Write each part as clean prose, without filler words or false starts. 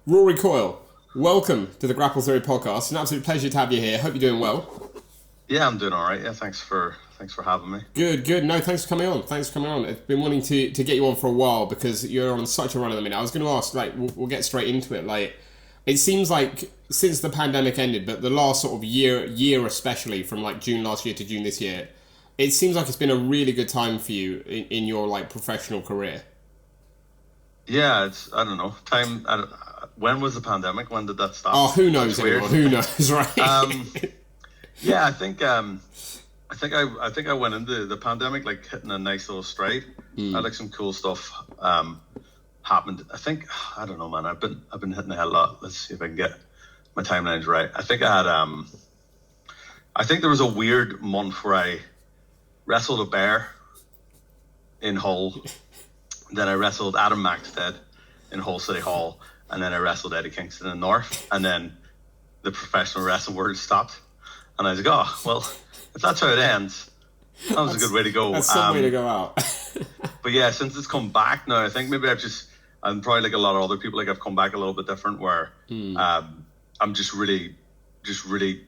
Rory Coyle, welcome to the Grapple Theory podcast. It's an absolute pleasure to have you here. Hope you're doing well. Yeah, I'm doing all right. Yeah, thanks for having me. Good. No, thanks for coming on. I've been wanting to get you on for a while because you're on such a run at the minute. I was going to ask, we'll get straight into it. It seems like since the pandemic ended, but the last sort of year especially, from June last year to June this year, it seems like it's been a really good time for you in your professional career. Yeah, I don't know. When was the pandemic? When did that stop? Oh, who knows anymore? Who knows, right? Yeah, I think I went into the pandemic hitting a nice little stride. I had some cool stuff happened. I don't know, man. I've been hitting the head a lot. Let's see if I can get my timelines right. I think there was a weird month where I wrestled a bear in Hull. Then I wrestled Adam Maxted in Hull City Hall, and then I wrestled Eddie Kingston in North, and then the professional wrestling world stopped. And I was like, oh, well, if that's how it ends, that was a good way to go. That's some way to go out. But yeah, since it's come back now, I think maybe I'm probably like a lot of other people, I've come back a little bit different where I'm just really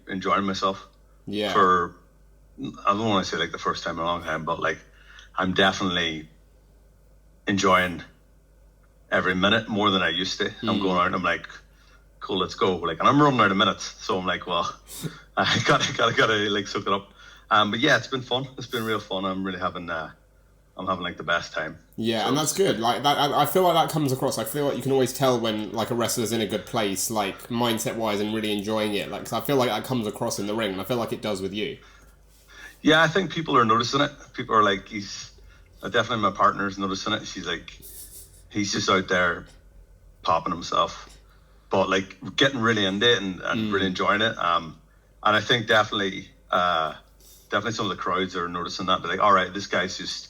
enjoying myself. Yeah. I don't want to say the first time in a long time, but I'm definitely enjoying every minute more than I used to. I'm going out and I'm like, cool, let's go. And I'm running out of minutes, so I'm like, well, I gotta soak it up. But yeah, it's been fun. It's been real fun. I'm really having the best time. Yeah, so, and that's good. I feel like that comes across. I feel like you can always tell when a wrestler's in a good place, mindset wise, and really enjoying it. Cause I feel like that comes across in the ring, and I feel like it does with you. Yeah, I think people are noticing it. People are definitely my partner's noticing it. She's he's just out there popping himself, but getting really into it and really enjoying it. And I think definitely some of the crowds are noticing that. They're all right, this guy's just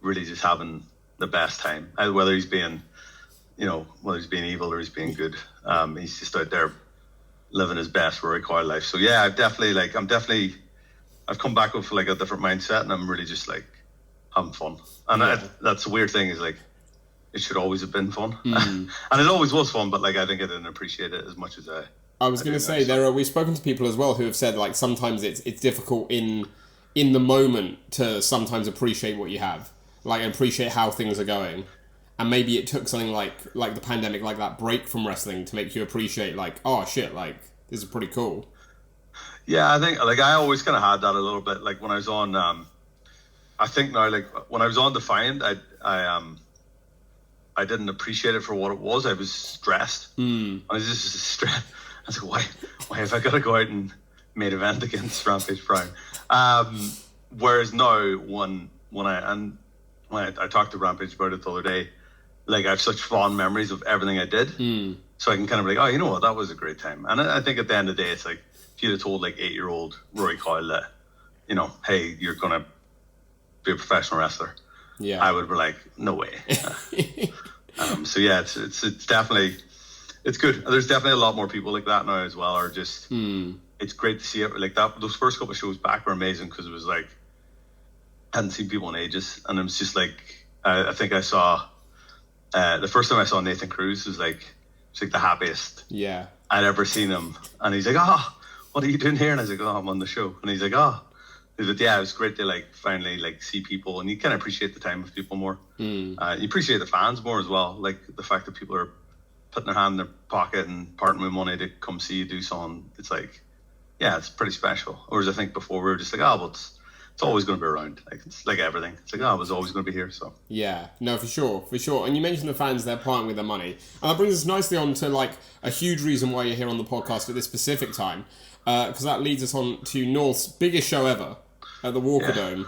really just having the best time. Whether he's being evil or he's being good, he's just out there living his best Rory Coyle life. So yeah, I've come back with a different mindset, and I'm really just having fun. And that's the weird thing is it should always have been fun. And it always was fun, but I think I didn't appreciate it as much as I was going to say, we've spoken to people as well who have said sometimes it's difficult in the moment to sometimes appreciate what you have, appreciate how things are going. And maybe it took something like the pandemic, that break from wrestling to make you appreciate oh shit, this is pretty cool. Yeah, I think I always kind of had that a little bit. When I was on, I think now when I was on Defiant, I didn't appreciate it for what it was. I was stressed. I was just stressed. I was why have I got to go out and main event against Rampage Brown? Whereas now, when I talked to Rampage about it the other day, I have such fond memories of everything I did. So I can kind of oh, you know what, that was a great time. And I think at the end of the day, it's if you'd have told 8-year-old Rory Coyle that, hey, you're gonna be a professional wrestler, yeah, I would be no way. So yeah, it's definitely, it's good. There's definitely a lot more people like that now as well. Or just it's great to see it that. Those first couple of shows back were amazing because it was I hadn't seen people in ages, and it was just I think I saw the first time I saw Nathan Cruz was it's the happiest I'd ever seen him, and he's oh, what are you doing here? And I was oh, I'm on the show, and he's oh. Yeah, it was great to finally see people, and you kind of appreciate the time with people more. You appreciate the fans more as well, the fact that people are putting their hand in their pocket and parting with money to come see you do something. It's yeah, it's pretty special. Whereas I think before we were just oh, but it's always going to be around. It's everything. It's oh, it was always going to be here. So yeah, no, for sure. And you mentioned the fans, they're parting with their money, and that brings us nicely on to a huge reason why you're here on the podcast at this specific time, because that leads us on to North's biggest show ever. At the Walker Dome,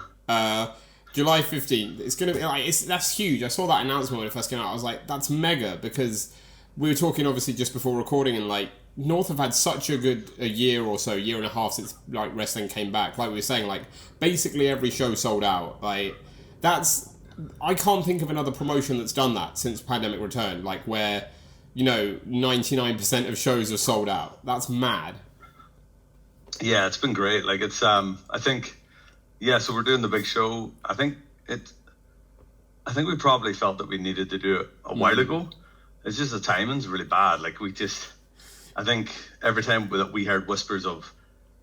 July 15th. It's going to be that's huge. I saw that announcement when it first came out. I was that's mega, because we were talking obviously just before recording, and North have had such a good year or so, year and a half since wrestling came back. We were saying, basically every show sold out. That's, I can't think of another promotion that's done that since pandemic returned. Where 99% of shows are sold out. That's mad. Yeah, it's been great. It's I think. Yeah, so we're doing the big show. I think we probably felt that we needed to do it a while ago, it's just the timing's really bad. Like I think every time that we heard whispers of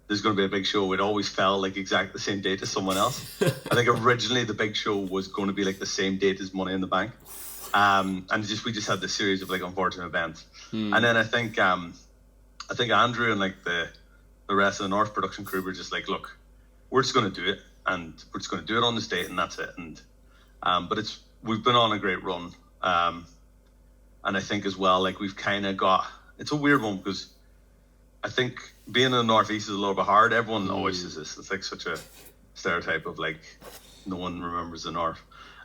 there's going to be a big show, it always fell like exactly the same date as someone else. I think originally the big show was going to be like the same date as Money in the Bank. And we just had this series of like unfortunate events. And then I think Andrew and like the rest of the North production crew were just like, look, we're just going to do it, and we're just going to do it on this date, and that's it. And but we've been on a great run. And I think as well, like we've kind of got, it's a weird one because I think being in the Northeast is a little bit hard. Everyone always says this. It's like such a stereotype of like no one remembers the North.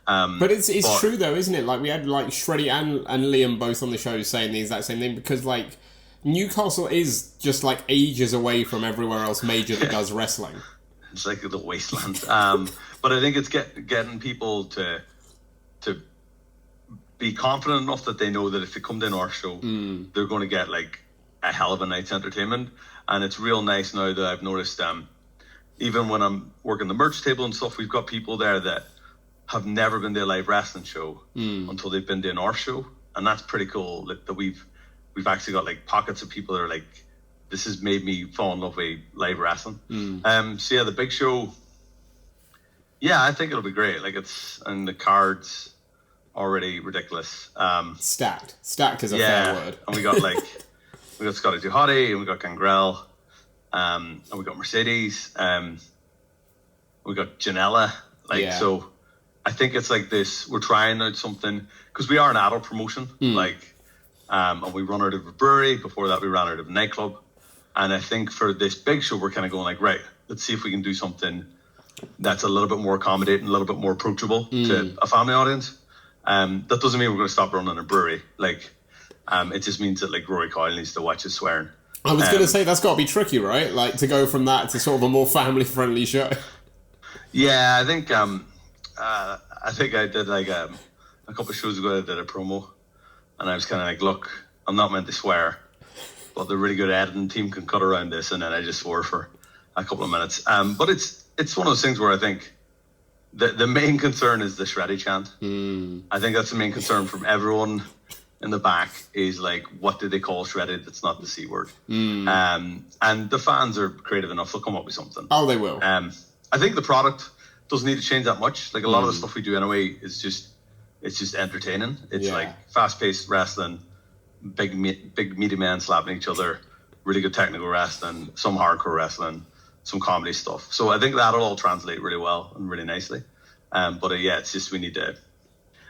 But it's true though, isn't it? Like we had like Shreddy and Liam both on the show saying the exact same thing, because like Newcastle is just like ages away from everywhere else major that does wrestling. It's like the wasteland. But I think it's getting people to be confident enough that they know that if they come to our show, they're going to get like a hell of a night's entertainment. And it's real nice now that I've noticed, even when I'm working the merch table and stuff, we've got people there that have never been to a live wrestling show until they've been to an our show, and that's pretty cool. That we've actually got like pockets of people that are like, this has made me fall in love with live wrestling. So yeah, the big show. Yeah, I think it'll be great. Like and the cards already ridiculous. Stacked is a fair word. And we got Scotty Too Hottie, and we got Gangrel, and we got Mercedes, we got Janela. So I think it's like this. We're trying out something because we are an adult promotion, and we run out of a brewery. Before that, we ran out of a nightclub, and I think for this big show, we're kind of going like, right, let's see if we can do something that's a little bit more accommodating, a little bit more approachable to a family audience. That doesn't mean we're going to stop running a brewery. It just means that like Rory Coyle needs to watch his swearing. I was going to say that's got to be tricky, right? Like to go from that to sort of a more family-friendly show. Yeah, I think I did like a couple of shows ago. I did a promo, and I was kind of like, "Look, I'm not meant to swear, but the really good editing team can cut around this." And then I just swore for a couple of minutes. But it's one of those things where I think the main concern is the shreddy chant. I think that's the main concern from everyone in the back is like, what do they call shredded that's not the C word? And the fans are creative enough; they'll come up with something. Oh, they will. I think the product doesn't need to change that much. Like a lot of the stuff we do anyway is just entertaining. It's like fast-paced wrestling, big meaty men slapping each other, really good technical wrestling, some hardcore wrestling, some comedy stuff. So I think that'll all translate really well and really nicely. But it's just we need to.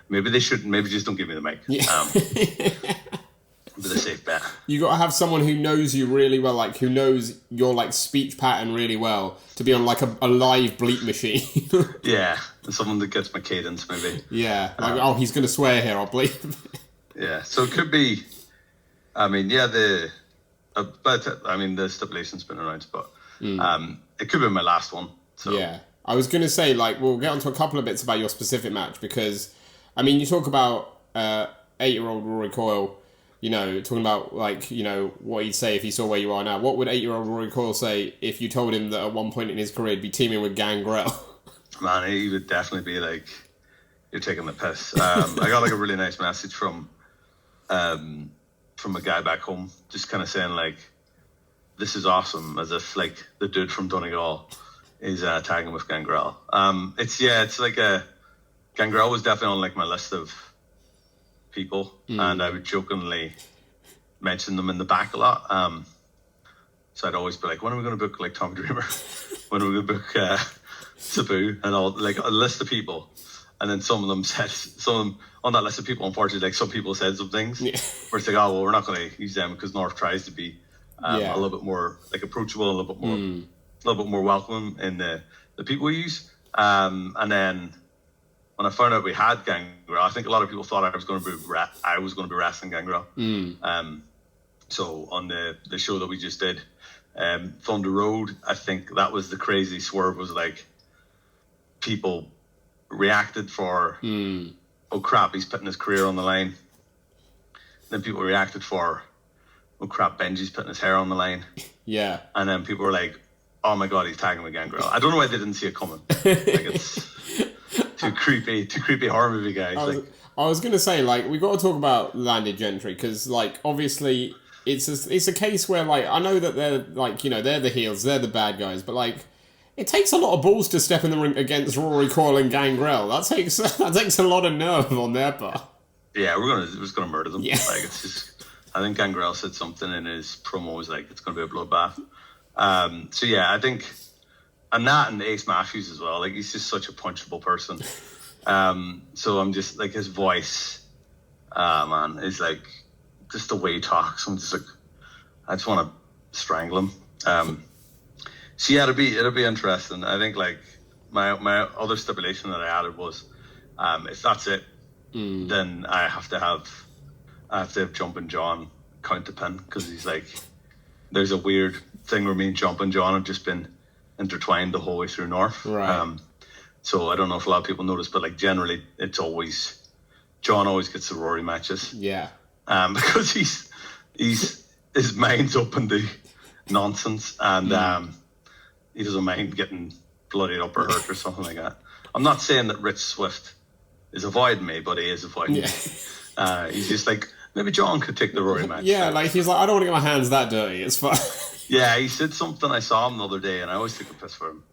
Maybe they shouldn't. Maybe just don't give me the mic. With a safe bet. You got to have someone who knows you really well, like who knows your like speech pattern really well, to be on like a live bleep machine. Yeah, and someone that gets my cadence maybe. Yeah, like he's going to swear here, I'll bleep. Yeah, so it could be. I mean, the stipulation's been announced, but it could be my last one. So. Yeah, I was going to say like we'll get onto a couple of bits about your specific match because, I mean, you talk about 8-year-old Rory Coyle. You know, talking about, like, you know, what he'd say if he saw where you are now. What would 8-year-old Rory Coyle say if you told him that at one point in his career he'd be teaming with Gangrel? Man, he would definitely be like, you're taking the piss. I got, like, a really nice message from a guy back home, just kind of saying, like, this is awesome, as if, like, the dude from Donegal is tagging with Gangrel. It's like Gangrel was definitely on, like, my list of people, and I would jokingly mention them in the back a lot. So I'd always be like, when are we going to book like Tommy Dreamer? When are we going to book Sabu? And all, like a list of people. And then some of them on that list of people, unfortunately, like some people said some things where it's like, oh, well, we're not going to use them because North tries to be a little bit more like approachable, a little bit more welcoming in the people we use. And then when I found out we had Gangrel, I think a lot of people thought I was going to be wrestling Gangrel. So on the show that we just did, Thunder Road, I think that was the crazy swerve. Was like people reacted for, oh crap, he's putting his career on the line. Then people reacted for, oh crap, Benji's putting his hair on the line. Yeah. And then people were like, oh my god, he's tagging with Gangrel. I don't know why they didn't see it coming. Like it's too creepy horror movie guys. I was gonna say, like, we got to talk about landed gentry because, like, obviously it's a case where, like, I know that they're like, you know, they're the heels, they're the bad guys, but like, it takes a lot of balls to step in the ring against Rory Coyle and Gangrel. That takes a lot of nerve on their part. Yeah, we're just gonna murder them. Yeah. Like, it's just, I think Gangrel said something in his promos like it's gonna be a bloodbath. So yeah, I think, and that and Ace Matthews as well. Like, he's just such a punchable person. So I'm just like, his voice, man, is like, just the way he talks. I'm just like, I just want to strangle him. So yeah, it'll be interesting. I think, like, my other stipulation that I added was, if that's it, then I have to have Jumpin' John count the pin, because he's like, there's a weird thing where me and Jumpin' John have just been intertwined the whole way through North. Right. So I don't know if a lot of people notice, but like, generally it's always, John always gets the Rory matches. Yeah. Because his mind's open to nonsense, and he doesn't mind getting bloodied up or hurt or something like that. I'm not saying that Rich Swift is avoiding me, but he is avoiding me. He's just like, maybe John could take the Rory match. Yeah, like, he's like, I don't want to get my hands that dirty. It's fine. Yeah, he said something. I saw him the other day, and I always took a piss for him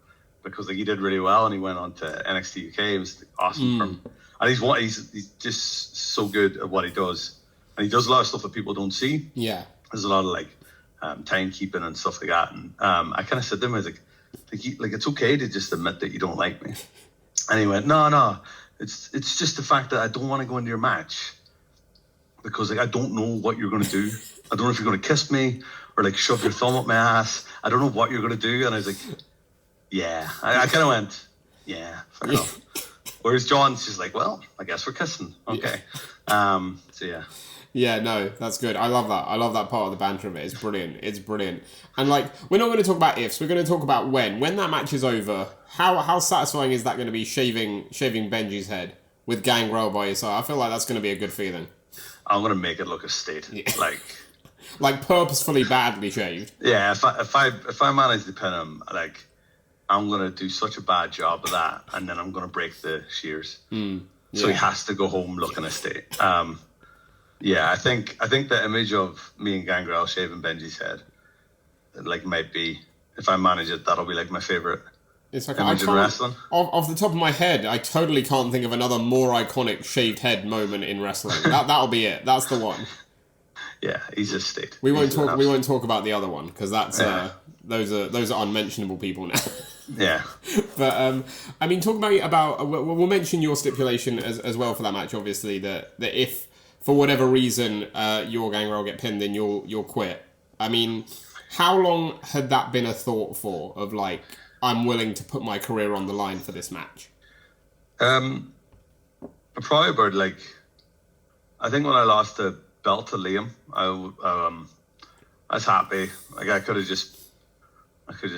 because, like, he did really well, and he went on to NXT UK. It was awesome for him, and he's just so good at what he does, and he does a lot of stuff that people don't see. Yeah, there's a lot of like timekeeping and stuff like that, and I kind of said to him, I was like it's okay to just admit that you don't like me, and he went, no, it's just the fact that I don't want to go into your match because, like, I don't know what you're going to do. I don't know if you're going to kiss me or like shove your thumb up my ass. I don't know what you're going to do. And I was like, yeah. I kind of went, yeah, fair enough. Whereas John's just like, well, I guess we're kissing. Okay. So yeah. Yeah, no, that's good. I love that. I love that part of the banter of it. It's brilliant. It's brilliant. And, like, we're not going to talk about ifs. We're going to talk about when. When that match is over, how satisfying is that going to be, shaving Benji's head with Gangrel by your side? I feel like that's going to be a good feeling. I'm going to make it look a state. Yeah. Like purposefully badly shaved. Yeah, if I manage to pin him, like, I'm going to do such a bad job of that, and then I'm going to break the shears. So he has to go home looking a state. Yeah, I think the image of me and Gangrel shaving Benji's head, like, might be, if I manage it, that'll be like my favorite. It's like, image in wrestling. Off the top of my head, I totally can't think of another more iconic shaved head moment in wrestling. That'll be it. That's the one. Yeah, he's a state. We won't talk about the other one because that's those are unmentionable people now. Yeah. But I mean, talk about we'll mention your stipulation as well for that match. Obviously, that if for whatever reason your Gangrel get pinned, then you'll quit. I mean, how long had that been a thought for? Of like, I'm willing to put my career on the line for this match. Probably about, like, I think when I lost the belt to Liam, I was happy. Like, I could have just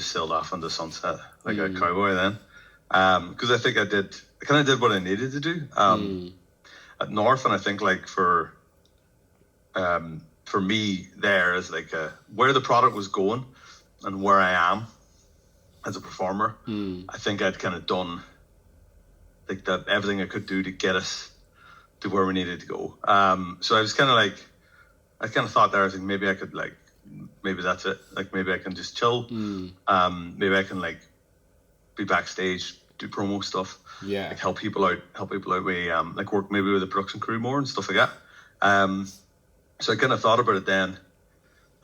sailed off into sunset like a cowboy then, because I think I kind of did what I needed to do at North, and I think, like, for me there is like where the product was going and where I am as a performer. I think I'd kind of done like everything I could do to get us to where we needed to go. So I was kind of like, I kind of thought there, I think maybe I could, like, maybe that's it. Like, maybe I can just chill. Maybe I can, like, be backstage, do promo stuff. Yeah. Like, help people out with, like, work maybe with the production crew more and stuff like that. So I kind of thought about it then.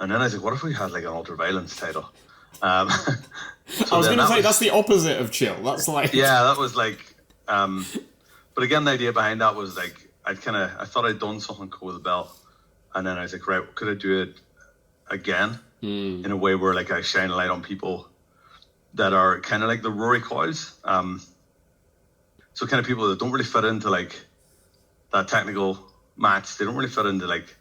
And then I was like, what if we had, like, an Ultra Violence title? I was going to say, that's the opposite of chill. That's like... Yeah, that was like... but again, the idea behind that was, like, I thought I'd done something cool with the belt. And then I was like, right, could I do it again in a way where, like, I shine a light on people that are kind of like the Rory Coyles. So kind of people that don't really fit into, like, that technical match. They don't really fit into, like,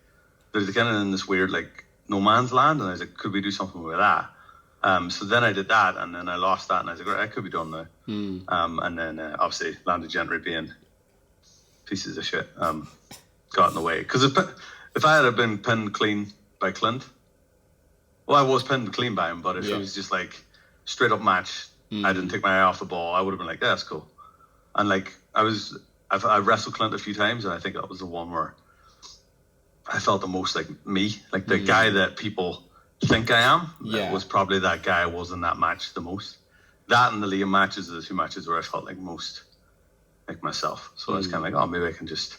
they're kind of in this weird, like, no man's land. And I was like, could we do something with that? So then I did that, and then I lost that, and I was like, right, I could be done now. And then obviously landed gentry being pieces of shit got in the way. Because if I had been pinned clean by Clint, well, I was pinned clean by him, but if it was just like straight up match, I didn't take my eye off the ball, I would have been like, yeah, that's cool. And like, I was I wrestled Clint a few times, and I think that was the one where I felt the most like me, like the guy that people think I am. Was probably that guy I was in that match the most. That and the Liam matches are the two matches where I felt like most like myself. So I was kind of like, oh, maybe I can just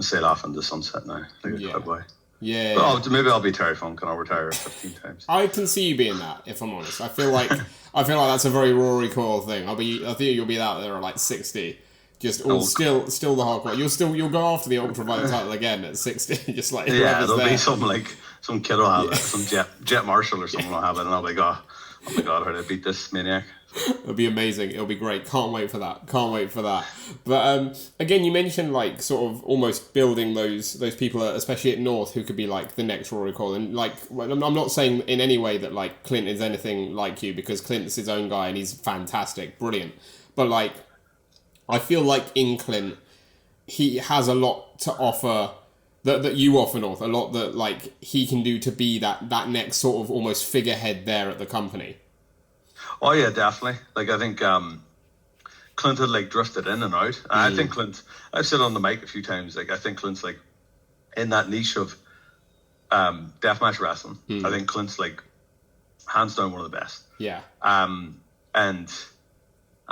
sail off into the sunset now, like a cowboy. Yeah. But maybe I'll be Terry Funk and I'll retire 15 times. I can see you being that, if I'm honest. I feel like that's a very Rory Coyle thing. I think you'll be out there at like 60. Just still the hardcore. You'll go after the ultraviolet title again at 60. Just like there'll be some kid will have it, some Jet Marshall or someone will have it, and I'll be like, oh my god, how did I beat this maniac? It'll be amazing. It'll be great. Can't wait for that. But again, you mentioned like sort of almost building those people, especially at North, who could be like the next Rory Coyle. And like, I'm not saying in any way that like Clint is anything like you, because Clint's his own guy and he's fantastic, brilliant. But like, I feel like in Clint, he has a lot to offer that you offer North, a lot that like he can do to be that next sort of almost figurehead there at the company. Oh yeah, definitely. Like I think Clint had like drifted in and out. I think Clint, I've said on the mic a few times, like I think Clint's like in that niche of deathmatch wrestling. I think Clint's like hands down one of the best. Yeah. And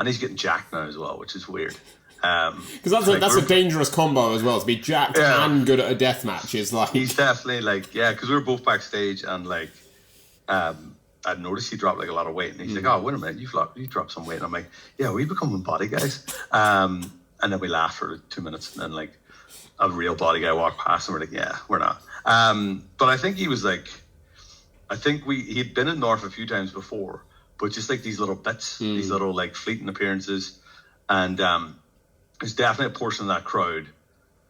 he's getting jacked now as well, which is weird. Because that's a dangerous combo as well, to be jacked and good at a deathmatch is like... He's definitely like, because we were both backstage and like, I'd noticed he dropped like a lot of weight and he's like, oh, wait a minute, you dropped some weight. And I'm like, yeah, we becoming body guys. And then we laughed for 2 minutes and then like a real body guy walked past and we're like, yeah, we're not. But I think he was like, he'd been in North a few times before, but just like these little bits, these little like fleeting appearances. And there's definitely a portion of that crowd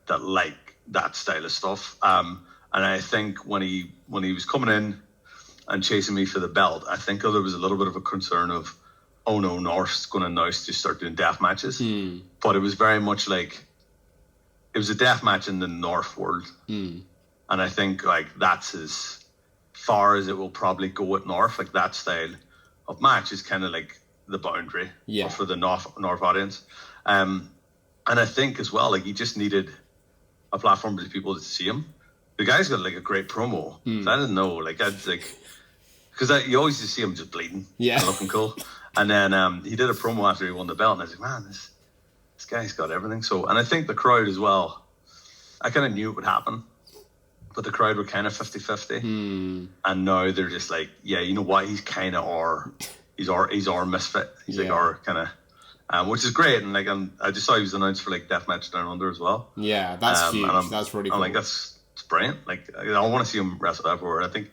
that like that style of stuff. And I think when he was coming in and chasing me for the belt, I think there was a little bit of a concern of, oh no, North's going to now just start doing death matches. But it was very much like, it was a death match in the North world. And I think like that's as far as it will probably go at North. Like that style of match is kind of like the boundary for the North audience. And I think as well, like he just needed a platform for people to see him. The guy's got like a great promo. So I didn't know, like I'd like, because you always just see him just bleeding and looking cool. And then he did a promo after he won the belt, and I was like, man, this guy's got everything. So, and I think the crowd as well, I kind of knew it would happen, but the crowd were kind of 50-50. And now they're just like, yeah, you know what? He's kind of he's our misfit. He's like our kind of, which is great. And like, I just saw he was announced for like Deathmatch Down Under as well. Yeah, that's huge. That's really cool. I'm like, that's brilliant. Like, I want to see him wrestle everywhere. I think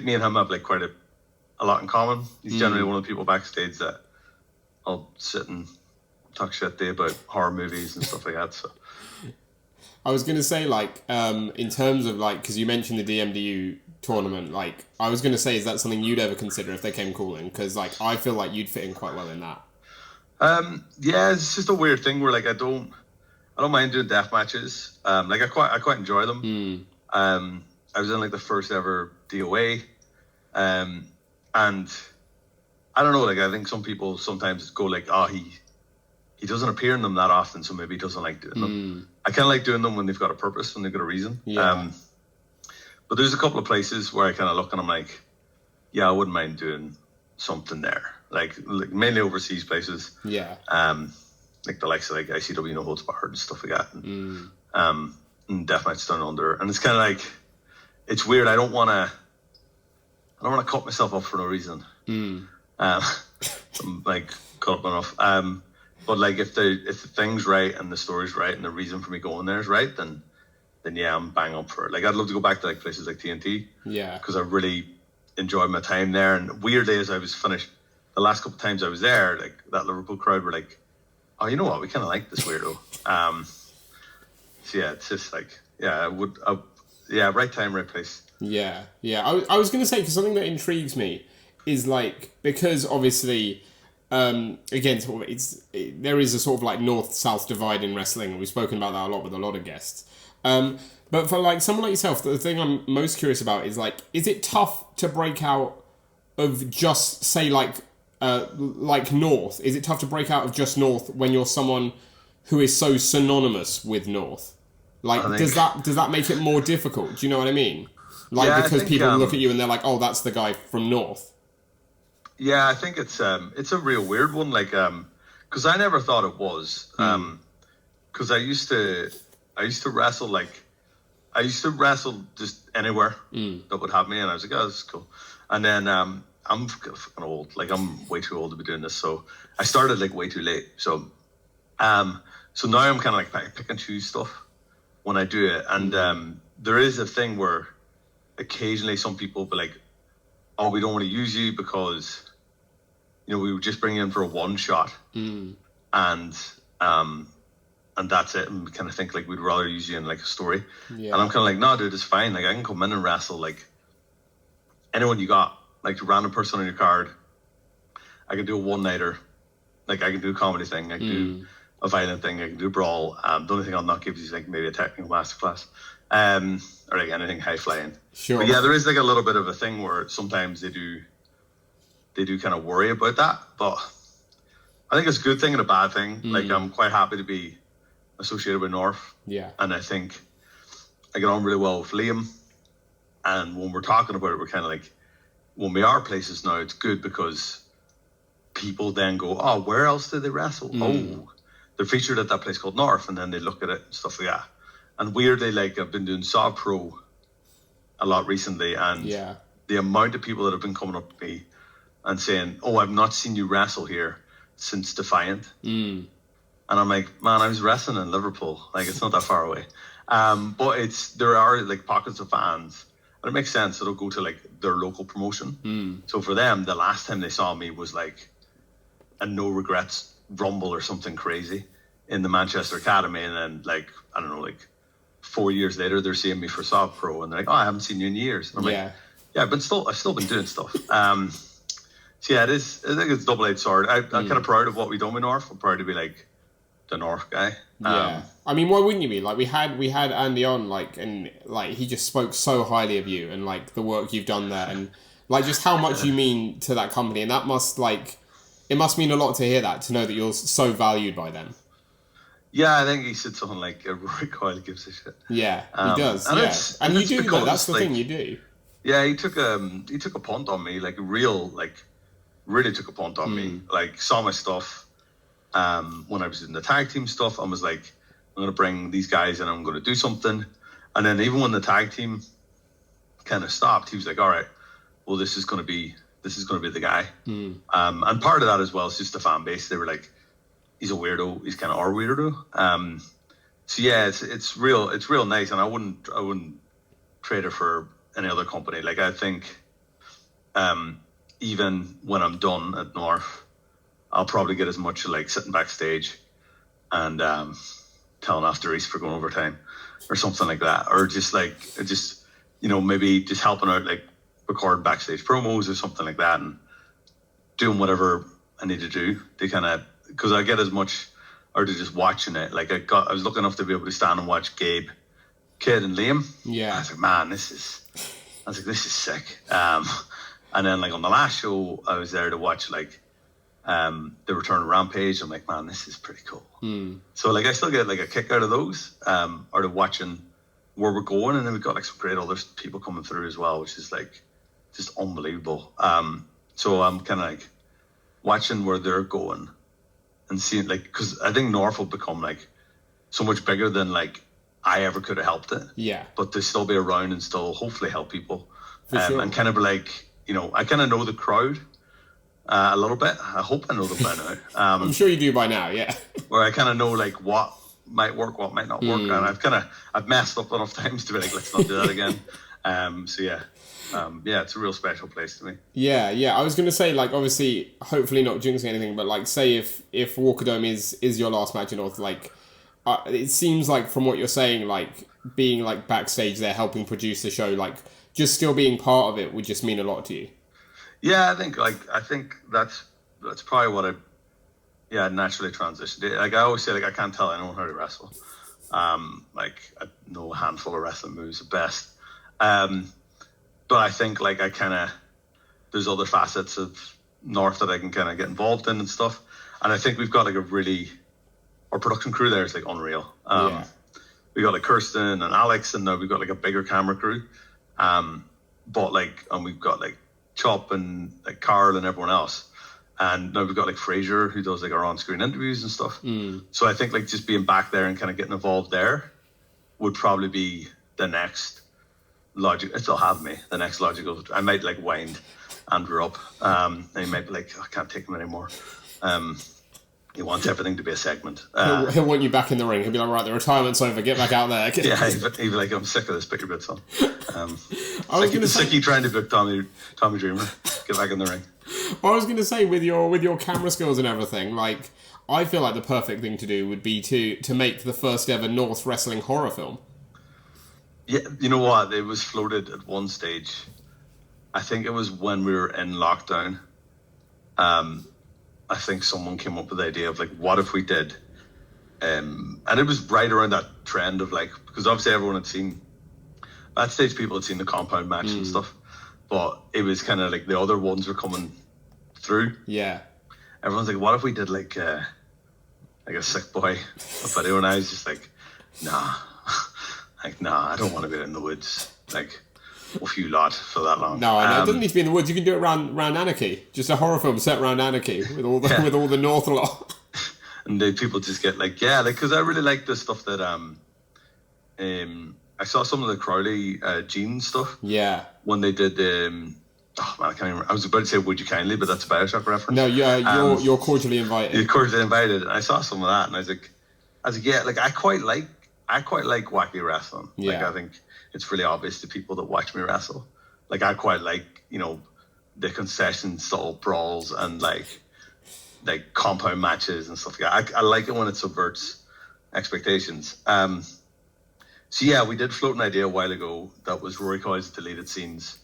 me and him have like quite a lot in common. He's generally one of the people backstage that I'll sit and talk shit to about horror movies and stuff like that. So I was going to say, like, in terms of like, because you mentioned the DMDU tournament, like, I was going to say, is that something you'd ever consider if they came calling? Because like, I feel like you'd fit in quite well in that. Yeah, it's just a weird thing where like I don't mind doing death matches. Like I quite enjoy them. I was in like the first ever DOA, and I don't know, like I think some people sometimes go like, oh, he doesn't appear in them that often, so maybe he doesn't like doing them. I kind of like doing them when they've got a purpose, when they've got a reason. But there's a couple of places where I kind of look and I'm like, yeah, I wouldn't mind doing something there, like mainly overseas places. Like the likes of like ICW No Holds Barred and stuff like that, and Deathmatch Down Under, and it's kind of like, it's weird. I don't want to cut myself up for no reason. I'm like cut up enough. But like if the thing's right and the story's right and the reason for me going there is right, then yeah, I'm bang up for it. Like I'd love to go back to like places like TNT. Because I really enjoyed my time there. And weirdly, as I was finished, the last couple of times I was there, like that Liverpool crowd were like, oh, you know what? We kind of like this weirdo. So yeah, it's just like, yeah, right time, right place. Yeah. I was going to say, because something that intrigues me is like, because obviously, again, sort of there is a sort of like north-south divide in wrestling, and we've spoken about that a lot with a lot of guests. But for like someone like yourself, the thing I'm most curious about is like, is it tough to break out of just say like North? Is it tough to break out of just North when you're someone who is so synonymous with North? Like, does that make it more difficult? Do you know what I mean? Like, because people look at you and they're like, oh, that's the guy from North. Yeah, I think it's a real weird one. Like, because I never thought it was. Because I used to wrestle just anywhere that would have me, and I was like, oh, this is cool. And then I'm fucking old. Like, I'm way too old to be doing this. So I started like way too late. So so now I'm kind of like pick and choose stuff when I do it. And there is a thing where occasionally some people be like, oh, we don't want to use you because, you know, we would just bring you in for a one shot. And that's it. And we kind of think like we'd rather use you in like a story. Yeah. And I'm kind of like, no, dude, it's fine. Like, I can come in and wrestle like anyone you got, like a random person on your card. I can do a one-nighter. Like, I can do a comedy thing. I can do a violent thing. I can do a brawl. The only thing I'll not give you is like maybe a technical masterclass. Or like anything high flying. Sure. But yeah, there is like a little bit of a thing where sometimes they do kind of worry about that. But I think it's a good thing and a bad thing. Like, I'm quite happy to be associated with North. Yeah. And I think I get on really well with Liam. And when we're talking about it, we're kind of like, when we are places now, it's good because people then go, oh, where else did they wrestle? Oh, they're featured at that place called North, and then they look at it and stuff like that. And weirdly, like, I've been doing Sob Pro a lot recently, and the amount of people that have been coming up to me and saying, oh, I've not seen you wrestle here since Defiant. And I'm like, man, I was wrestling in Liverpool. Like, it's not that far away. But there are like pockets of fans, and it makes sense. It'll go to like their local promotion. So for them, the last time they saw me was like a no regrets rumble or something crazy in the Manchester Academy, and then like, I don't know, like 4 years later, they're seeing me for Sob Pro, and they're like, oh, I haven't seen you in years. And I'm like, yeah, but I've still been doing stuff. So yeah, I think it's a double-edged sword. I'm kind of proud of what we've done with North. I'm proud to be like the North guy. Yeah. I mean, why wouldn't you be? Like, we had Andy on, like, and like he just spoke so highly of you and like the work you've done there, and like just how much you mean to that company, and that must it must mean a lot to hear that, to know that you're so valued by them. Yeah, I think he said something like Rory Coyle gives a shit. Yeah, he does. And you do though. That's the thing you do. Yeah, he took a punt on me, like really took a punt on me. Like, saw my stuff when I was in the tag team stuff, and was like, I'm going to bring these guys and I'm going to do something. And then even when the tag team kind of stopped, he was like, all right, well, this is going to be the guy. And part of that as well is just the fan base. They were like, he's a weirdo. He's kind of our weirdo. So yeah, it's real nice. And I wouldn't trade it for any other company. Like, I think, even when I'm done at North, I'll probably get as much like sitting backstage and telling after East for going overtime or something like that, or just you know, maybe just helping out, like record backstage promos or something like that, and doing whatever I need to do to kind of, because I get as much, or to just watching it. Like, I was lucky enough to be able to stand and watch Gabe, Kid, and Liam. Yeah, I was like, man, this is sick. And then like on the last show, I was there to watch like the Return of Rampage. I'm like, man, this is pretty cool. So like, I still get like a kick out of those, or to watching where we're going. And then we've got like some great other people coming through as well, which is like just unbelievable. So I'm kind of like watching where they're going and seeing, like, because I think North will become like so much bigger than like I ever could have helped it. Yeah. But to still be around and still hopefully help people. Sure. And kind of like, you know, I kind of know the crowd a little bit. I hope I know them by now. I'm sure you do by now, yeah. Where I kind of know like what might work, what might not work, and I've messed up enough times to be like, let's not do that again. So yeah. It's a real special place to me. Yeah. I was going to say, like, obviously, hopefully not jinxing anything, but like, say if Walker Dome is your last match in North, like, it seems like from what you're saying, like, being like backstage there helping produce the show, like, just still being part of it would just mean a lot to you. Yeah, I think that's probably what I naturally transitioned. Like, I always say, like, I can't tell anyone how to wrestle. Like, I know a handful of wrestling moves at best. But I think like there's other facets of North that I can kind of get involved in and stuff. And I think we've got like a really our production crew there is like unreal. Yeah. We got like Kirsten and Alex, and now we've got like a bigger camera crew. But like, and we've got like Chop and like Carl and everyone else. And now we've got like Fraser, who does like our on-screen interviews and stuff. So I think like just being back there and kind of getting involved there would probably be the next logic. It'll have me the next logical. I might like wind Andrew up. And he might be like, I can't take him anymore. He wants everything to be a segment. He'll want you back in the ring. He'll be like, right, the retirement's over. Get back out there. Yeah, he'd be like, I'm sick of this. Put your bits on. I was going to say, Sicky trying to book Tommy Dreamer. Get back in the ring. I was going to say, with your camera skills and everything, like, I feel like the perfect thing to do would be to make the first ever North wrestling horror film. Yeah, you know what? It was floated at one stage. I think it was when we were in lockdown. I think someone came up with the idea of like, what if we did? And it was right around that trend of like, because obviously everyone had seen, at that stage people had seen the compound match and stuff, but it was kind of like the other ones were coming through. Yeah. Everyone's like, what if we did like a sick boy video? And I was just like, nah, I don't want to be out in the woods. Like, off you lot for that long. No, I know. It doesn't need to be in the woods. You can do it around Anarchy. Just a horror film set around Anarchy with all the North lot. And then people just get like, yeah, like, because I really like the stuff that I saw some of the Crowley Gene stuff. Yeah. When they did oh man, I can't even remember. I was about to say Would You Kindly, but that's a BioShock reference. No, you're cordially invited. You're cordially invited. And I saw some of that, and I was like, yeah, like I quite like wacky wrestling. Yeah. Like I think it's really obvious to people that watch me wrestle. Like I quite like, you know, the concession style brawls and like compound matches and stuff like that. I like it when it subverts expectations. So yeah, we did float an idea a while ago that was Rory Coyle's deleted scenes,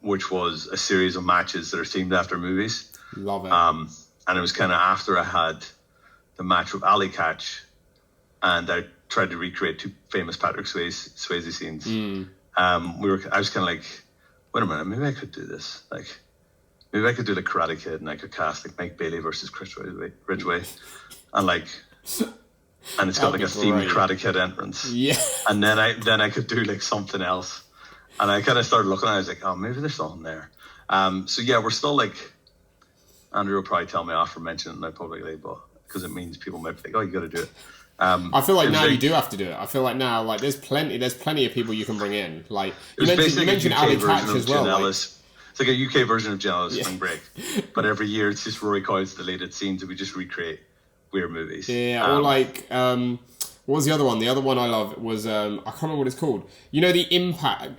which was a series of matches that are themed after movies. Love it. And it was kind of after I had the match with Ali Catch, and I tried to recreate two famous Patrick Swayze scenes. I was kind of like, wait a minute, maybe I could do this. Like, maybe I could do the Karate Kid, and I could cast like Mike Bailey versus Chris Ridgway, and like, and it's got like a themed Karate Kid entrance. Yeah. And then I could do like something else, and I kind of started looking, and I was like, oh, maybe there's something there. So yeah, we're still like, Andrew will probably tell me off for mentioning it now publicly, but because it means people might be like, oh, you got to do it. I feel like now you do have to do it. I feel like now, like, there's plenty of people you can bring in. Like, you mentioned Ali Catch as well. Like, it's like a UK version of Jen Ellis Spring Break, but every year it's just Rory Coyle's deleted scenes, and we just recreate weird movies. Yeah, or like, what was the other one? The other one I love was I can't remember what it's called. You know, the Impact.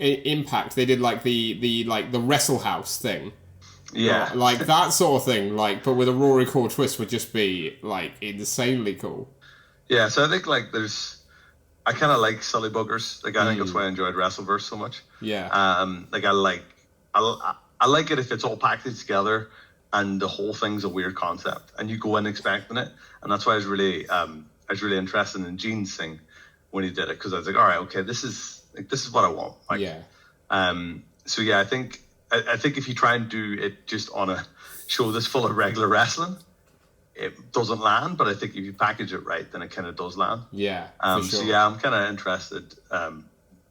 They did like the Wrestle House thing. Yeah, like that sort of thing. Like, but with a Rory Coyle twist would just be like insanely cool. Yeah, so I think like I kind of like silly buggers. Like I think that's why I enjoyed Wrestleverse so much. Yeah. Like I like it if it's all packaged together and the whole thing's a weird concept and you go in expecting it. And that's why I was really interested in Gene's thing when he did it, because I was like, all right, okay, this is what I want. Like, yeah. So yeah, I think if you try and do it just on a show that's full of regular wrestling, it doesn't land, but I think if you package it right, then it kind of does land. Yeah, for sure. So yeah, I'm kind of interested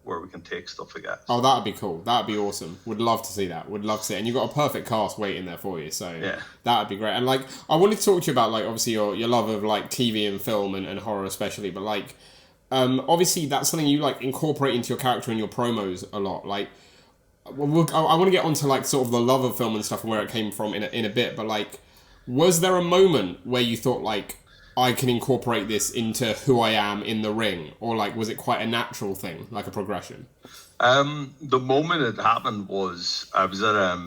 where we can take stuff like that. Oh, that'd be cool. That'd be awesome. Would love to see that. Would love to see it. And you've got a perfect cast waiting there for you, so yeah, that'd be great. And like, I wanted to talk to you about like obviously your love of like TV and film and horror especially, but like obviously that's something you like incorporate into your character in your promos a lot. Like, I want to get onto like sort of the love of film and stuff and where it came from in a bit, but like, was there a moment where you thought, like, I can incorporate this into who I am in the ring? Or, like, was it quite a natural thing, like a progression? The moment it happened was, I was at I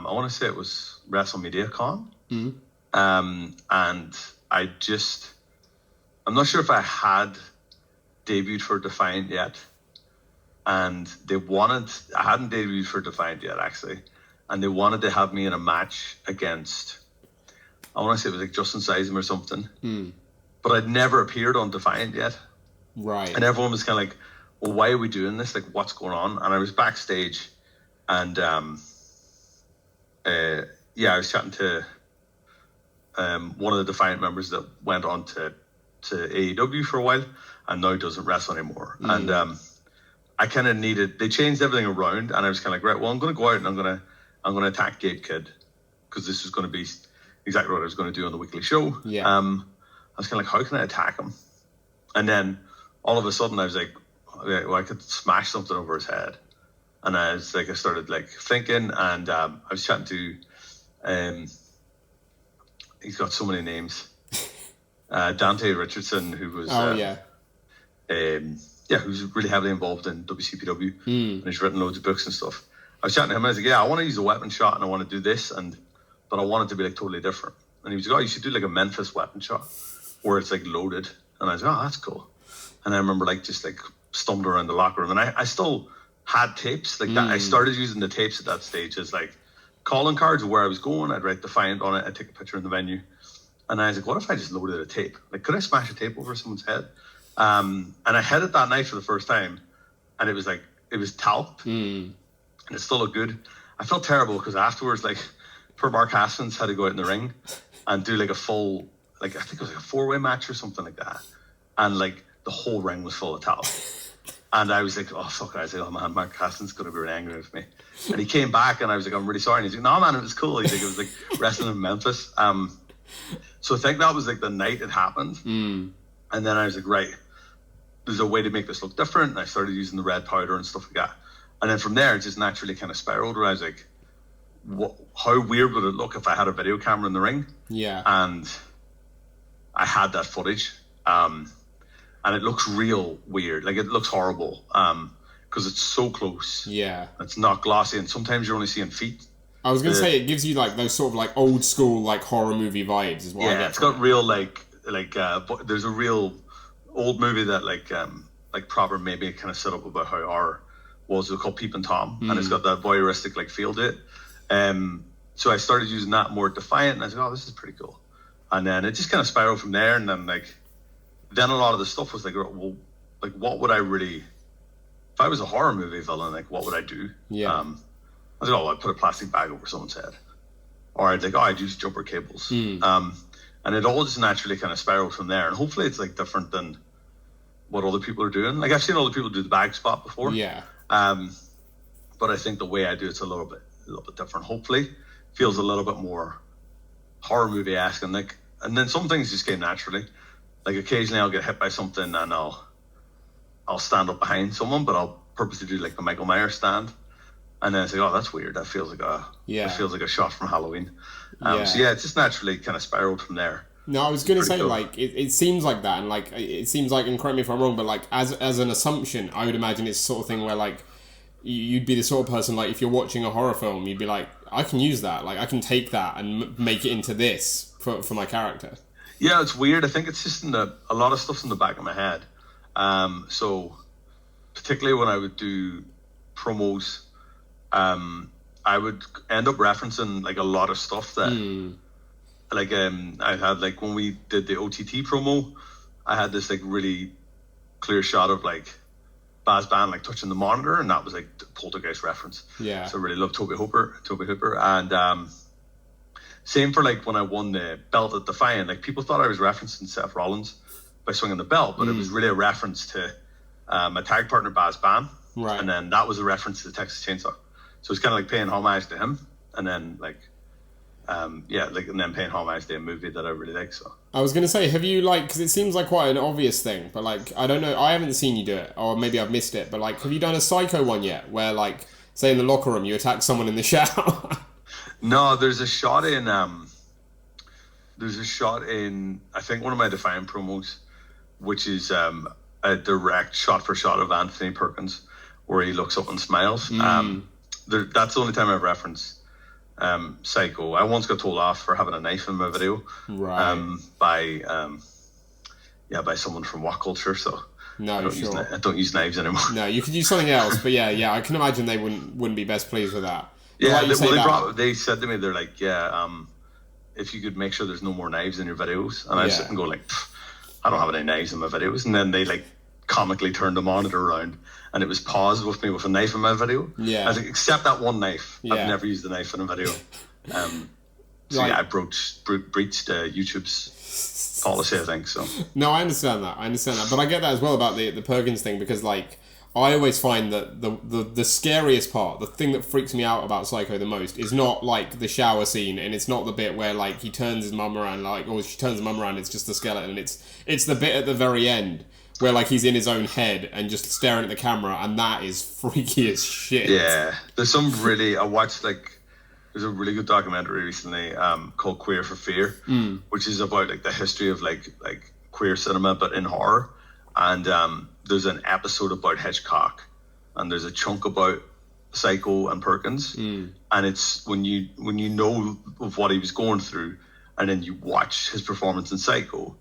want to say it was WrestleMedia Con. Mm-hmm. And I'm not sure if I had debuted for Defiant yet. And I hadn't debuted for Defiant yet, actually. And they wanted to have me in a match against, I want to say it was like Justin Seism or something. But I'd never appeared on Defiant yet. Right. And everyone was kind of like, well, why are we doing this? Like, what's going on? And I was backstage and, I was chatting to one of the Defiant members that went on to AEW for a while and now doesn't wrestle anymore. And I kind of they changed everything around, and I was kind of like, right, well, I'm going to go out and I'm going to attack Gabe Kidd, because this is going to be exactly what I was going to do on the weekly show. Yeah. I was kind of like, how can I attack him? And then all of a sudden I was like, okay, well, I could smash something over his head. And I started like thinking, and I was chatting to, he's got so many names. Dante Richardson, who was, who's really heavily involved in WCPW, and he's written loads of books and stuff. I was chatting to him, and I was like, yeah, I want to use a weapon shot, and I want to do this, but I want it to be like totally different. And he was like, oh, you should do like a Memphis weapon shot, where it's like loaded. And I was like, oh, that's cool. And I remember like just like stumbled around the locker room, and I still had tapes like that. I started using the tapes at that stage as like calling cards of where I was going. I'd write Defiant on it. I'd take a picture in the venue, and I was like, what if I just loaded a tape? Like, could I smash a tape over someone's head? And I hit it that night for the first time, and it was talc, and it still looked good. I felt terrible because afterwards, like, poor Mark Haskins had to go out in the ring and do like a full, like, I think it was like a 4-way match or something like that, and like the whole ring was full of talc. And I was like, oh, fuck it. I was like, oh, man, Mark Haskins going to be really angry with me. And he came back, and I was like, I'm really sorry. And he's like, no, man, it was cool. He's like, it was like wrestling in Memphis. So I think that was like the night it happened. And then I was like, right, there's a way to make this look different. And I started using the red powder and stuff like that. And then from there, it just naturally kind of spiraled, where I was like, how weird would it look if I had a video camera in the ring? Yeah. And I had that footage. And it looks real weird. Like, it looks horrible because it's so close. Yeah. It's not glossy, and sometimes you're only seeing feet. I was going to say, it gives you like those sort of like old school like horror movie vibes as well. Yeah, it's got real like there's a real old movie that like proper maybe kind of set up about how horror was. It was called Peep and Tom, and it's got that voyeuristic like feel to it. So I started using that more Defiant, and I was like, oh, this is pretty cool. And then it just kind of spiraled from there, and then a lot of the stuff was like, well, like, what would I really, if I was a horror movie villain, like, what would I do? Yeah. I was like, oh, I'd put a plastic bag over someone's head. Or I'd like, oh, I'd use jumper cables. And it all just naturally kind of spiraled from there. And hopefully it's like different than what other people are doing. Like, I've seen other people do the bag spot before. Yeah. But I think the way I do it's a little bit different. Hopefully feels a little bit more horror movie-esque, and then some things just came naturally. Like, occasionally I'll get hit by something, and I'll stand up behind someone, but I'll purposely do like the Michael Myers stand, and then I say, oh, that's weird. That feels like a shot from Halloween. So yeah, it just naturally kind of spiraled from there. No, I was going to say, cool. Like, it seems like that, and like, it seems like, and correct me if I'm wrong, but like, as an assumption, I would imagine it's the sort of thing where like, you'd be the sort of person, like, if you're watching a horror film, you'd be like, I can use that, like, I can take that and make it into this for my character. Yeah, it's weird. I think it's just a lot of stuff's in the back of my head. So particularly when I would do promos, I would end up referencing like a lot of stuff that, like, I had like when we did the OTT promo, I had this like really clear shot of like Baz Band like touching the monitor, and that was like the Poltergeist reference. Yeah. So I really love Toby Hooper, and same for like when I won the belt at Defiant. Like, people thought I was referencing Seth Rollins by swinging the belt, but it was really a reference to my tag partner Baz Bam, right? And then that was a reference to the Texas Chainsaw. So it's kind of like paying homage to him, and then and then paying homage to a movie that I really like. So I was gonna say, have you like, because it seems like quite an obvious thing, but like, I don't know, I haven't seen you do it, or maybe I've missed it, but like, have you done a Psycho one yet, where like, say in the locker room you attack someone in the shower? No, there's a shot in I think one of my Defiant promos, which is a direct shot for shot of Anthony Perkins, where he looks up and smiles. That's the only time I've referenced Psycho. I once got told off for having a knife in my video, right? By someone from What Culture. So no, I don't use knives anymore. No, you could use something else, but yeah, I can imagine they wouldn't be best pleased with that. Yeah, they said to me, they're like, if you could make sure there's no more knives in your videos. And I was sitting and go like, I don't have any knives in my videos. And then they like comically turned the monitor around, and it was paused with me with a knife in my video. Yeah. I was like, except that one knife. Yeah. I've never used a knife in a video. yeah, I breached YouTube's policy, I think so. No, I understand that. But I get that as well about the Perkins thing, because like I always find that the scariest part, the thing that freaks me out about Psycho the most, is not like the shower scene, and it's not the bit where like he turns his mum around, like, or she turns his mum around, it's just the skeleton. It's the bit at the very end where like he's in his own head and just staring at the camera, and that is freaky as shit. Yeah, there's some really, I watched like, there's a really good documentary recently called Queer for Fear, which is about like the history of like queer cinema but in horror. And there's an episode about Hitchcock, and there's a chunk about Psycho and Perkins. And it's when you know of what he was going through, and then you watch his performance in Psycho,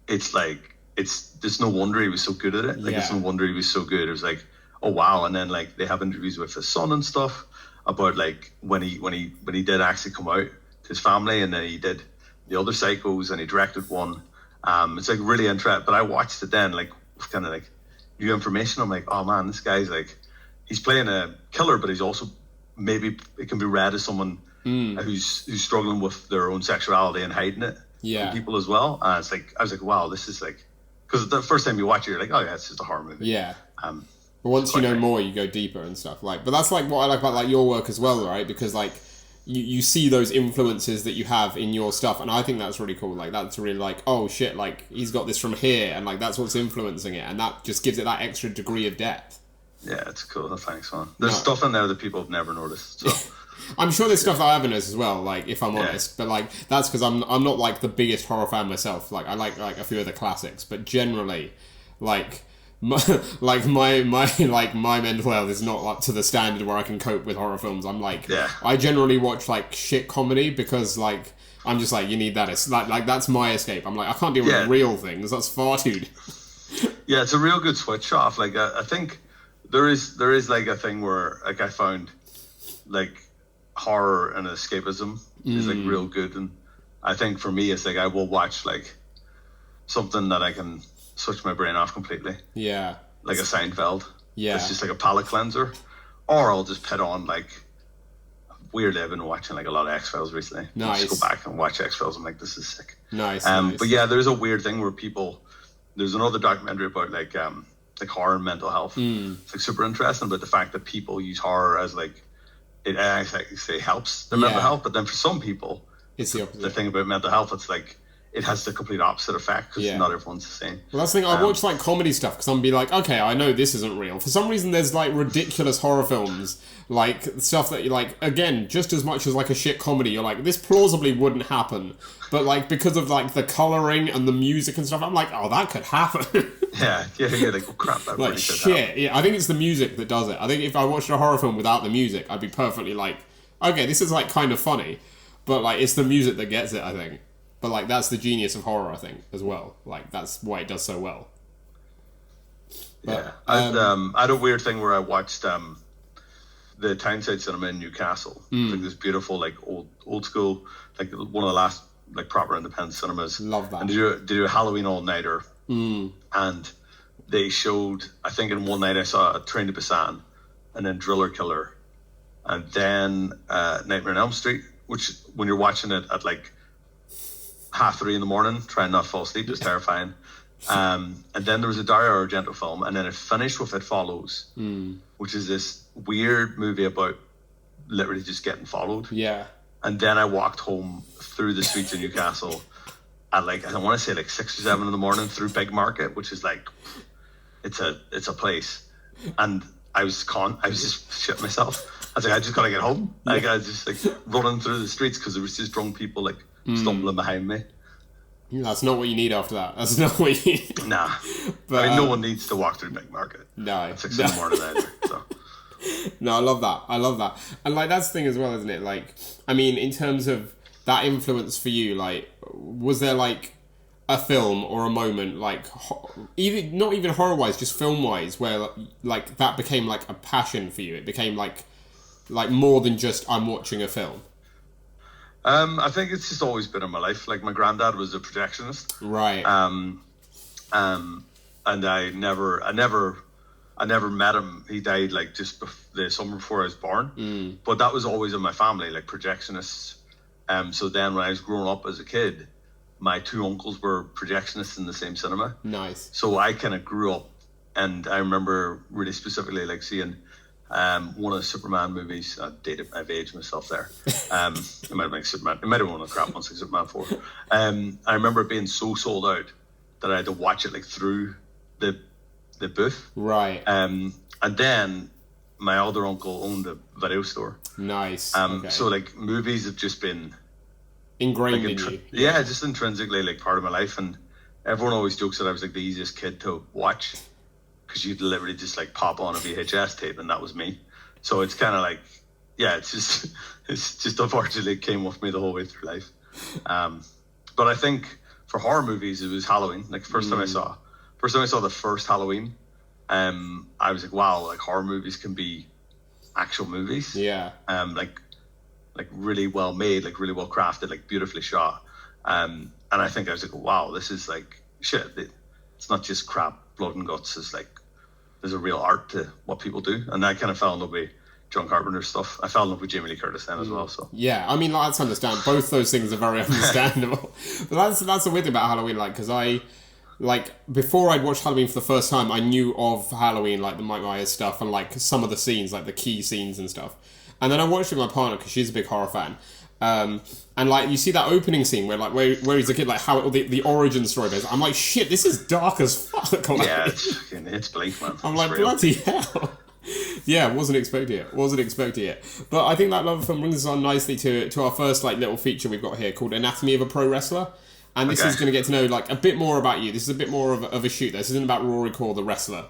it's like there's no wonder he was so good at it. Like it's no wonder he was so good. It was like, oh wow. And then like they have interviews with his son and stuff about like when he did actually come out to his family, and then he did the other Psychos, and he directed one. It's like really interesting. But I watched it then, like kind of like new information. I'm like, oh man, this guy's like, he's playing a killer, but he's also, maybe it can be read as someone who's struggling with their own sexuality and hiding it from people as well. And it's like, I was like, wow, this is like, because the first time you watch it, you're like, oh yeah, it's just a horror movie. Yeah. But once you know more, you go deeper and stuff. Like, but that's like what I like about like your work as well, right? Because like you see those influences that you have in your stuff, and I think that's really cool. Like that's really like, oh shit, like he's got this from here, and like that's what's influencing it, and that just gives it that extra degree of depth. Yeah, it's cool. Thanks, man. There's stuff in there that people have never noticed. So. I'm sure there's stuff that I haven't noticed as well, like, if I'm honest. But, like, that's because I'm not, like, the biggest horror fan myself. Like, I like a few of the classics. But generally, like, my mental health is not up to the standard where I can cope with horror films. I'm, like... Yeah. I generally watch, like, shit comedy because, like, I'm just like, you need that. It's like that's my escape. I'm like, I can't deal with real things. That's far too... Yeah, it's a real good switch off. Like, I think there is, like, a thing where, like, I found, like... horror and escapism is like real good, and I think for me it's like I will watch like something that I can switch my brain off completely, like a Seinfeld, it's just like a palate cleanser, or I'll just put on like, weirdly I've been watching like a lot of X-Files recently. Just go back and watch X-Files. I'm like, this is sick. Nice. But yeah, there's a weird thing where there's another documentary about like horror and mental health. It's like super interesting about the fact that people use horror as like, it actually helps their mental health, but then for some people, it's the opposite. The thing about mental health, it's like it has the complete opposite effect because not everyone's the same. Well, that's the thing. I watch like comedy stuff because I'm be like, okay, I know this isn't real. For some reason, there's like ridiculous horror films, like stuff that you like. Again, just as much as like a shit comedy, you're like, this plausibly wouldn't happen, but like because of like the coloring and the music and stuff, I'm like, oh, that could happen. Yeah, like, oh crap, that like really could shit. happen. Yeah, I think it's the music that does it. I think if I watched a horror film without the music, I'd be perfectly like, okay, this is like kind of funny, but like it's the music that gets it, I think. But like that's the genius of horror, I think, as well. Like that's why it does so well. But, I had a weird thing where I watched the Tyneside Cinema in Newcastle. Like this beautiful, like old school, like one of the last like proper independent cinemas. Love that. And they do a Halloween all-nighter. And they showed, I think in one night I saw a Train to Busan, and then Driller Killer, and then Nightmare on Elm Street, which when you're watching it at like 3:30 in the morning, trying not to fall asleep, is terrifying. And then there was a Dario Argento film, and then it finished with It Follows, which is this weird movie about literally just getting followed. Yeah. And then I walked home through the streets of Newcastle at like, I want to say like 6 or 7 in the morning through Big Market, which is like, it's a place. And I was just shitting myself. I was like, I just gotta get home. Like I was just like running through the streets because there was just drunk people like stumbling behind me. That's not what you need after that. That's not what you need. Nah. But I mean, no one needs to walk through Big Market. No. At 6 in the morning either. So. No, I love that. And like that's the thing as well, isn't it? Like, I mean, in terms of that influence for you, like, was there like a film or a moment, like, even not even horror-wise, just film-wise, where like that became like a passion for you? It became like more than just I'm watching a film. I think it's just always been in my life. Like my granddad was a projectionist, right? And I never met him. He died like just the summer before I was born. But that was always in my family, like projectionists. So then when I was growing up as a kid, my two uncles were projectionists in the same cinema. Nice. So I kind of grew up, and I remember really specifically like seeing one of the Superman movies. I've aged myself there. It might have been Superman. It might have been one of the crap ones, like Superman 4. I remember it being so sold out that I had to watch it like through the booth. Right. And then my other uncle owned a video store. Nice. Okay. So like movies have just been ingrained like, in you. Yeah, just intrinsically like part of my life, and everyone always jokes that I was like the easiest kid to watch because you'd literally just like pop on a VHS tape and that was me. So it's kind of like, yeah, it's just unfortunately came with me the whole way through life. But I think for horror movies it was Halloween. Like first time I saw the first Halloween, I was like, wow, like horror movies can be actual movies. Yeah. Like really well made, like really well crafted, like beautifully shot. And I think I was like, wow, this is like shit. It's not just crap, blood and guts. It's like there's a real art to what people do. And I kind of fell in love with John Carpenter's stuff. I fell in love with Jamie Lee Curtis then as well. So yeah, I mean that's understandable. Both those things are very understandable. But that's the weird thing about Halloween, like because I. Like, before I'd watched Halloween for the first time, I knew of Halloween, like, the Mike Myers stuff and, like, some of the scenes, like, the key scenes and stuff. And then I watched it with my partner, because she's a big horror fan. And, like, you see that opening scene where, like, where he's a kid, like, how the origin story goes. I'm like, shit, this is dark as fuck. Like, yeah, it's bleak, man. I'm like, bloody hell. Yeah, wasn't expecting it. But I think that love film brings us on nicely to our first, like, little feature we've got here called Anatomy of a Pro Wrestler. And this is going to get to know like a bit more about you. This is a bit more of a shoot. This isn't about Rory Coyle, the wrestler.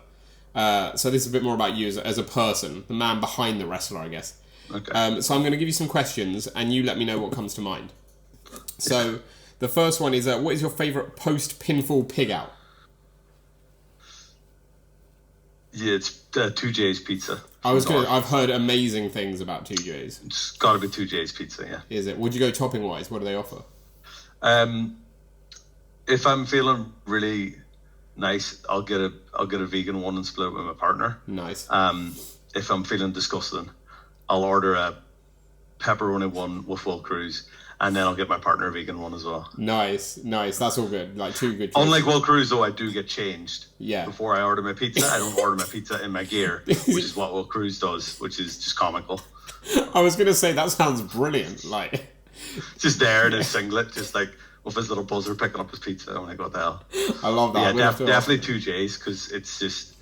So this is a bit more about you as a person, the man behind the wrestler, I guess. Okay. So I'm going to give you some questions, and you let me know what comes to mind. So the first one is, what is your favourite post-pinfall pig out? Yeah, it's 2J's Pizza. I've heard amazing things about 2J's. It's got to be 2J's Pizza, yeah. Is it? Would you go topping-wise? What do they offer? If I'm feeling really nice, I'll get a vegan one and split it with my partner. Nice. If I'm feeling disgusting, I'll order a pepperoni one with Will Cruz, and then I'll get my partner a vegan one as well. Nice. That's all good. Like two good choices. Unlike Will Cruz, though, I do get changed. Yeah. Before I order my pizza, I don't order my pizza in my gear, which is what Will Cruz does, which is just comical. I was gonna say that sounds brilliant. Like. Just there in his singlet, just like with his little buzzer picking up his pizza. I'm like, what the hell? I love that. Yeah, definitely 2J's because it's just,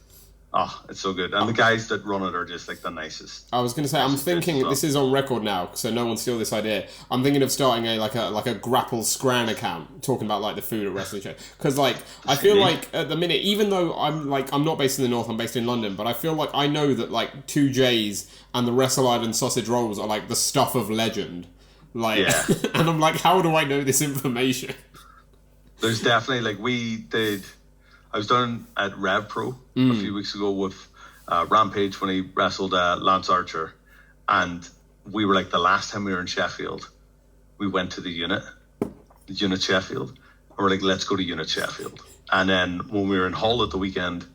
it's so good. And the guys that run it are just like the nicest. I was going to say, I'm thinking this is on record now, so no one steal this idea. I'm thinking of starting a grapple scran account talking about like the food at wrestling shows because like I feel like at the minute, even though I'm not based in the north, I'm based in London, but I feel like I know that like 2J's and the Wrestle Island sausage rolls are like the stuff of legend. Like, yeah. And I'm like, how do I know this information? There's definitely, like, I was down at Rev Pro a few weeks ago with Rampage when he wrestled Lance Archer. And we were like, the last time we were in Sheffield, we went to the Unit Sheffield. And we're like, let's go to Unit Sheffield. And then when we were in Hull at the weekend,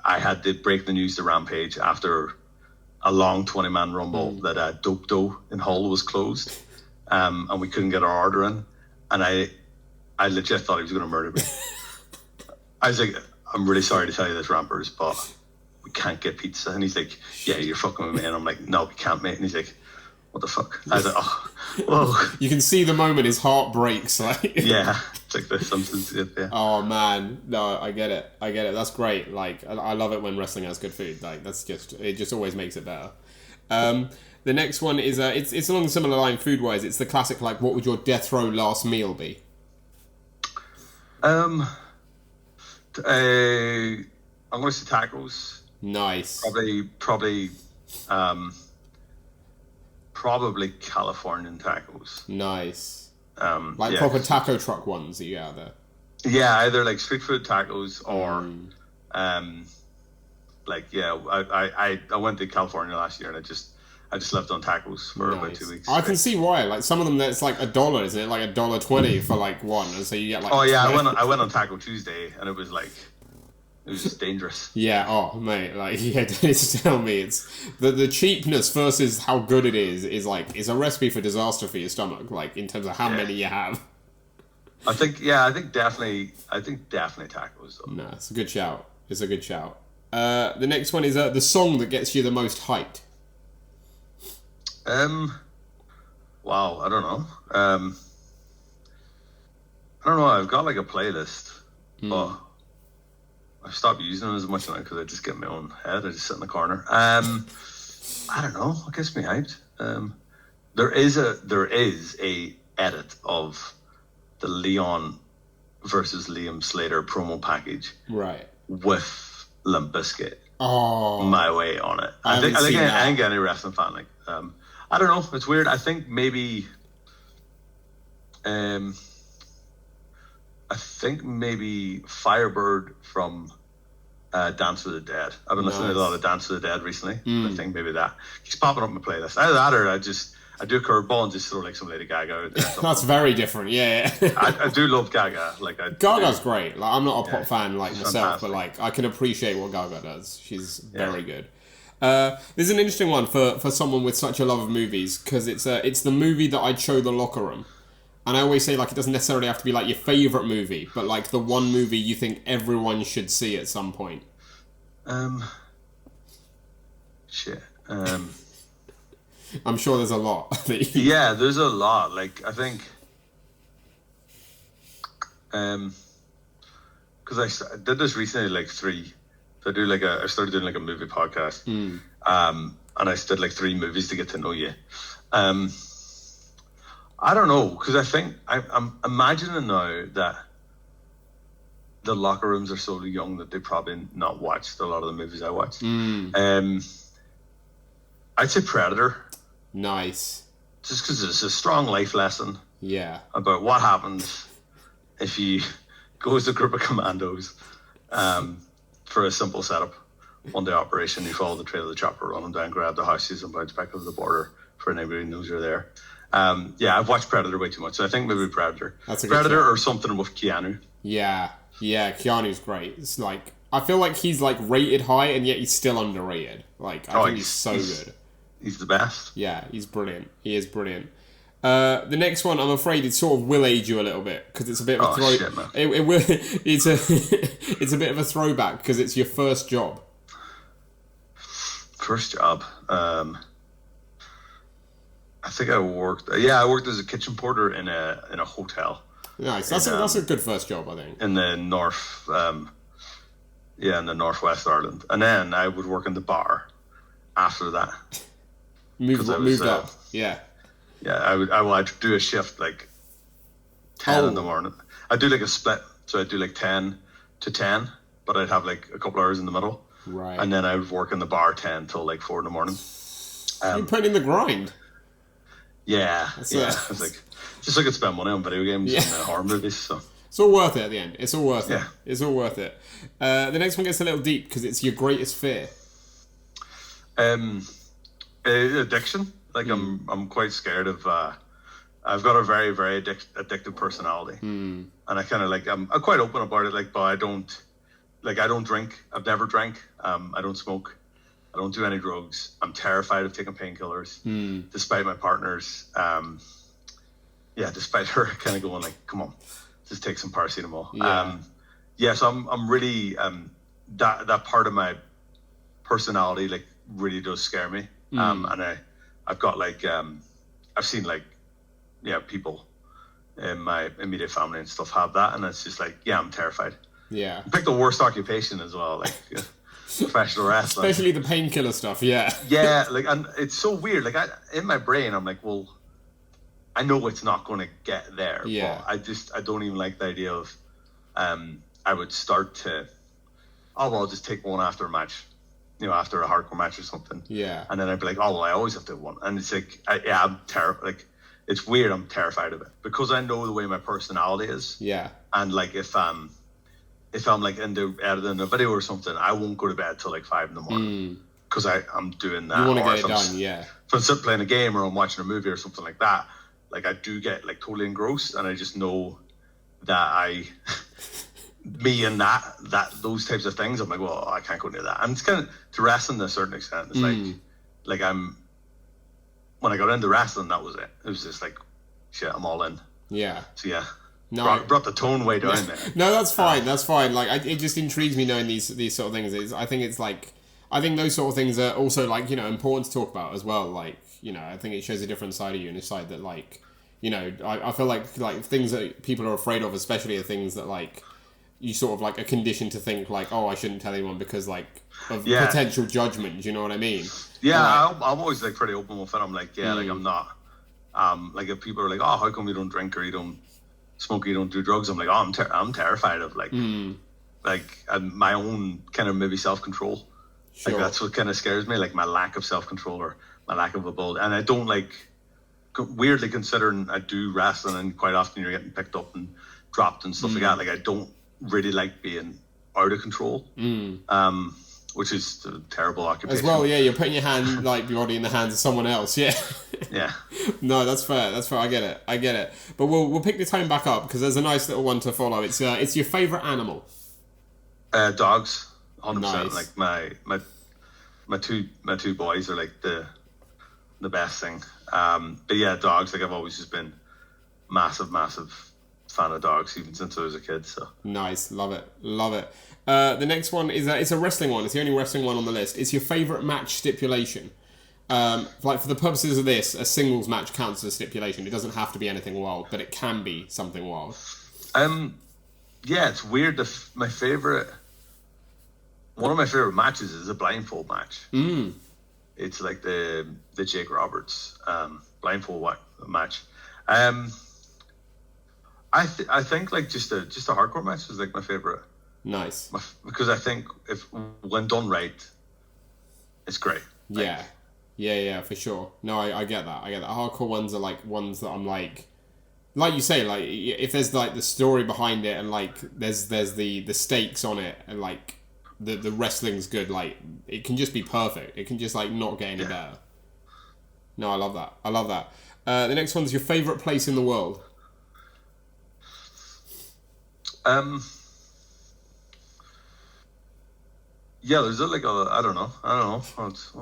I had to break the news to Rampage after a long 20-man rumble that Dope Dough in Hull was closed, and we couldn't get our order in, and I legit thought he was going to murder me. I was like, I'm really sorry to tell you this, Rampers, but we can't get pizza. And he's like, yeah, you're fucking with me. And I'm like, no, we can't, mate. And he's like, what the fuck? I was like, oh, whoa. You can see the moment his heart breaks. Like, yeah, it's like there's something. Yeah. Oh man, no, I get it. That's great. Like, I love it when wrestling has good food. Like, it just always makes it better. The next one is it's along a similar line food wise. It's the classic like, what would your death row last meal be? I'm gonna say tacos. Nice. Probably Californian tacos. Nice. Proper taco truck ones that you get out there. Yeah, either like street food tacos or I went to California last year and I just lived on tacos for about 2 weeks. I can see why. Like some of them, it's like $1, isn't it? Like $1.20 for like one, and so you get like. Oh yeah, I went on Taco Tuesday and it was like It was just dangerous. Yeah, oh mate, like yeah, it's tell me it's the cheapness versus how good it is like it's a recipe for disaster for your stomach, like in terms of how many you have. I think definitely tacos though. No, it's a good shout. It's a good shout. The next one is the song that gets you the most hyped. Wow, I don't know. I don't know. I've got like a playlist, but I've stopped using it as much now because I just get in my own head. I just sit in the corner. I don't know. What gets me hyped? There is a edit of the Leon versus Liam Slater promo package, right, with Limp Bizkit. Oh, My Way on it. I think I ain't any wrestling fan. Like, I don't know. It's weird. I think maybe, Firebird from Dance with the Dead. I've been listening to a lot of Dance with the Dead recently. I think maybe that keeps popping up in my playlist. Either that or I do a curveball and just throw like some Lady Gaga out there. That's very different. Yeah. I do love Gaga. Like Gaga's great. Like I'm not a pop fan like myself, fantastic. but like I can appreciate what Gaga does. She's very good. There's an interesting one for someone with such a love of movies because it's the movie that I'd show the locker room, and I always say like it doesn't necessarily have to be like your favorite movie, but like the one movie you think everyone should see at some point. Shit. I'm sure there's a lot. Yeah, there's a lot. Like I think, because I did this recently, like 3. So I started doing like a movie podcast, and I did like 3 movies to get to know you. I don't know, because I think I'm imagining now that the locker rooms are so young that they probably not watched a lot of the movies I watched. I'd say Predator. Nice. Just because it's a strong life lesson. Yeah. About what happens if you go as a group of commandos for a simple setup. One day operation, you follow the trail of the chopper, run them down, grab the houses, and bounce back over the border for anybody who knows you're there. I've watched Predator way too much, so I think maybe Predator. That's a good Predator show. Or something with Keanu. Yeah, Keanu's great. It's like I feel like he's like rated high and yet he's still underrated. Like I think he's so good. He's the best. Yeah, he's brilliant. He is brilliant. The next one, I'm afraid, it sort of will age you a little bit because it's a bit of a Shit, man. It will. It's a bit of a throwback because it's your first job. First job. I think I worked. I worked as a kitchen porter in a hotel. Nice. That's a good first job, I think. In the north. In the northwest Ireland, and then I would work in the bar after that. Moved up. Yeah. Yeah, I'd do a shift like 10 in the morning. I'd do like a split, so I'd do like 10 to 10, but I'd have like a couple hours in the middle. Right. And then I would work in the bar 10 till like 4 in the morning. You're putting in the grind. Yeah. It's like just so I could spend money on video games and horror movies. So it's all worth it at the end. It's all worth it. Yeah. It's all worth it. The next one gets a little deep because it's your greatest fear. Addiction. Like I'm quite scared of. I've got a very very addictive personality, and I kind of like I'm quite open about it. Like, but I don't drink. I've never drank. I don't smoke. I don't do any drugs. I'm terrified of taking painkillers, despite my partner's. Despite her kind of going like, "Come on, just take some paracetamol." So I'm really that part of my personality like really does scare me. And I've got like I've seen like people in my immediate family and stuff have that, and it's just like I'm terrified. Yeah. I picked the worst occupation as well, like professional wrestling. Especially the painkiller stuff. Yeah. Yeah, like, and it's so weird. Like in my brain, I'm like, well, I know it's not going to get there. Yeah. But I don't even like the idea of I would start to I'll just take one after a match. After a hardcore match or something. Yeah. And then I'd be like, I always have to have one. And it's like, I'm terrified. Like, it's weird. I'm terrified of it because I know the way my personality is. Yeah. And like, if I'm like into editing a video or something, I won't go to bed till like 5 in the morning because I'm doing that. You want to get it done, yeah. If I'm sitting playing a game or I'm watching a movie or something like that, like I do get like totally engrossed, and I just know that me and those types of things, I'm like, well, I can't go near that. And it's kind of to wrestling to a certain extent. It's like when I got into wrestling, that was it. It was just like, shit, I'm all in. Yeah. So yeah. No, brought the tone way down there. No, that's fine. That's fine. Like, it just intrigues me knowing these sort of things. I think those sort of things are also, like, important to talk about as well. Like, I think it shows a different side of you, and a side that, like, I feel like things that people are afraid of, especially, are things that, like, you sort of, like, are conditioned to think, like, oh, I shouldn't tell anyone because, like, of potential judgment. Do you know what I mean? Yeah, like, I'm always, like, pretty open with it. I'm like, like, I'm not. Like, if people are like, oh, how come you don't drink or you don't smoke, you don't do drugs? I'm like, oh, I'm terrified of, like, my own kind of maybe self-control. Sure. Like, that's what kind of scares me, like, my lack of self-control or my lack of ability. And I don't, like, weirdly, considering I do wrestling and quite often you're getting picked up and dropped and stuff like that, like, I don't really like being out of control. Which is a terrible occupation. As well, yeah, you're putting your body in the hands of someone else, yeah. Yeah. No, that's fair. I get it. But we'll pick the tone back up, because there's a nice little one to follow. It's your favourite animal. Dogs, 100%. Nice. Like my two boys are like the best thing. But yeah, dogs. Like, I've always just been massive fan of dogs, even since I was a kid. So nice, love it. The next one is it's a wrestling one. It's the only wrestling one on the list. It's your favourite match stipulation. Like, for the purposes of this, a singles match counts as a stipulation. It doesn't have to be anything wild, but it can be something wild. Yeah, it's weird. One of my favourite matches is a blindfold match. It's like the Jake Roberts blindfold match. I think, like, just a hardcore match is, like, my favourite. Nice. Because I think when done right, it's great. Yeah. Yeah, for sure. No, I get that. Hardcore ones are, like, ones that I'm like you say, like, if there's, like, the story behind it, and, like, there's the stakes on it, and, like, the wrestling's good, like, it can just be perfect. It can just, like, not get any better. No, I love that. The next one's your favourite place in the world. Yeah, there's I don't know.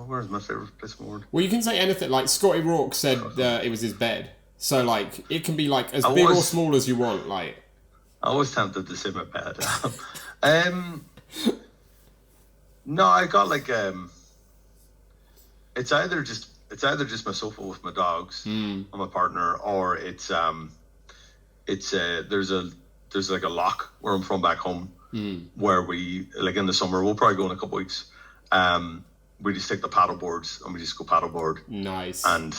Where's my favourite place in the world? Well, you can say anything. Like, Scotty Rourke said it was his bed. So, like, it can be, like, as big or small as you want. Like, I was tempted to say my bed. No, I got, like, it's either just my sofa with my dogs and my partner, or there's like a lock where I'm from back home. Where we, like, in the summer, we'll probably go in a couple of weeks. We just take the paddle boards and we just go paddleboard. Nice. And,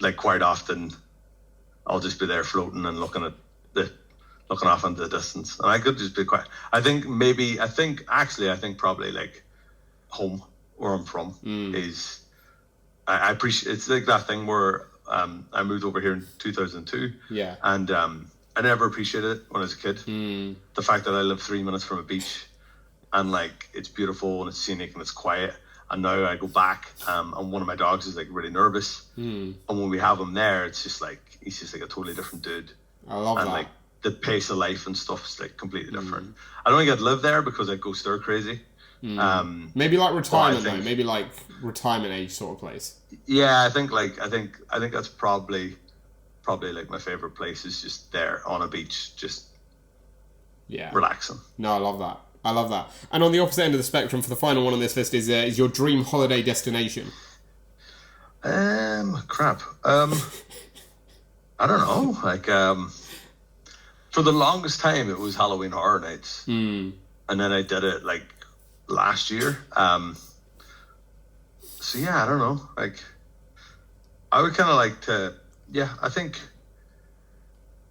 like, quite often, I'll just be there floating and looking off into the distance. And I could just be quiet. I think probably, like, home, where I'm from, is, I appreciate, it's like that thing where I moved over here in 2002. Yeah. And I never appreciated it when I was a kid. The fact that I live 3 minutes from a beach, and, like, it's beautiful and it's scenic and it's quiet. And now I go back, and one of my dogs is, like, really nervous. And when we have him there, it's just like, he's just, like, a totally different dude. I love that. And, like, the pace of life and stuff is, like, completely different. I don't think I'd live there because I'd go stir crazy. Maybe, like, retirement though. Maybe, like, retirement age sort of place. Yeah, I think that's probably like my favorite place is just there on a beach, just relaxing. No, I love that. And on the opposite end of the spectrum, for the final one on this list, is your dream holiday destination. Crap. I don't know. Like, for the longest time, it was Halloween Horror Nights, and then I did it, like, last year. So yeah, I don't know. Like, I would kind of like to. Yeah, I think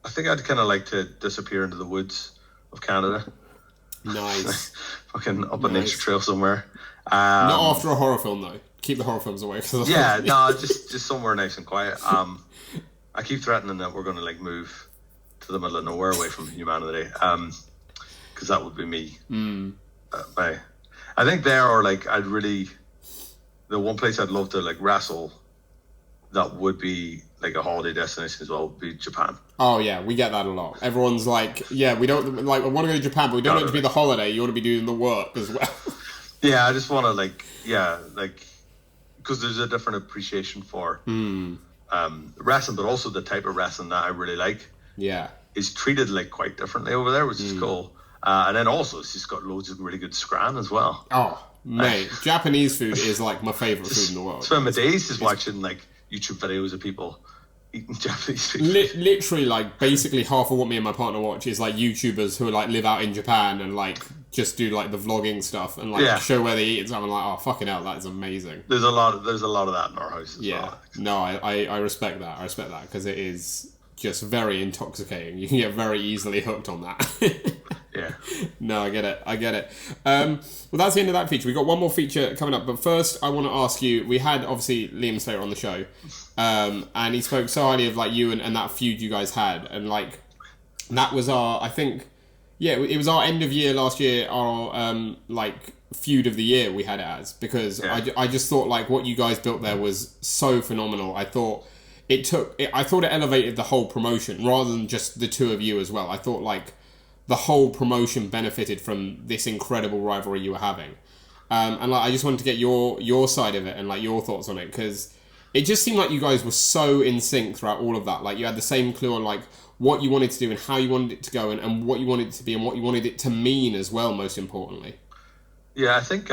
I'd kind of like to disappear into the woods of Canada. Nice. Fucking up a nature trail somewhere. Not after a horror film, though. Keep the horror films away. Yeah, no, just somewhere nice and quiet. I keep threatening that we're going to, like, move to the middle of nowhere away from humanity. Because that would be me. I think there, or, like, the one place I'd love to, like, wrestle that would be, like, a holiday destination as well would be Japan. Oh yeah, we get that a lot. Everyone's like, yeah, we don't like. I want to go to Japan, but we don't want it to be the holiday. You want to be doing the work as well. Yeah, I just want to because there's a different appreciation for wrestling, but also the type of wrestling that I really like. Yeah, is treated like quite differently over there, which is cool. And then also it's just got loads of really good scran as well. Oh, mate, Japanese food is like my favourite food in the world. Spend my days just watching like YouTube videos of people eating Japanese food. Literally, like basically half of what me and my partner watch is like YouTubers who like live out in Japan and like just do like the vlogging stuff and like show where they eat and stuff. I'm like, oh fucking hell, that is amazing. There's a lot of that in our house as well. No, I respect that. I respect that because it is just very intoxicating. You can get very easily hooked on that. Yeah. No, I get it. Well, that's the end of that feature. We've got one more feature coming up, but first I want to ask you, we had obviously Liam Slater on the show, and he spoke so highly of like you and that feud you guys had, and like that was our, I think, yeah, it was our end of year last year, our like feud of the year we had it as, because I just thought like what you guys built there was so phenomenal. I thought it elevated the whole promotion rather than just the two of you as well. I thought like the whole promotion benefited from this incredible rivalry you were having, and like I just wanted to get your side of it and like your thoughts on it, because it just seemed like you guys were so in sync throughout all of that. Like you had the same clue on like what you wanted to do and how you wanted it to go and what you wanted it to be and what you wanted it to mean as well, most importantly. Yeah, I think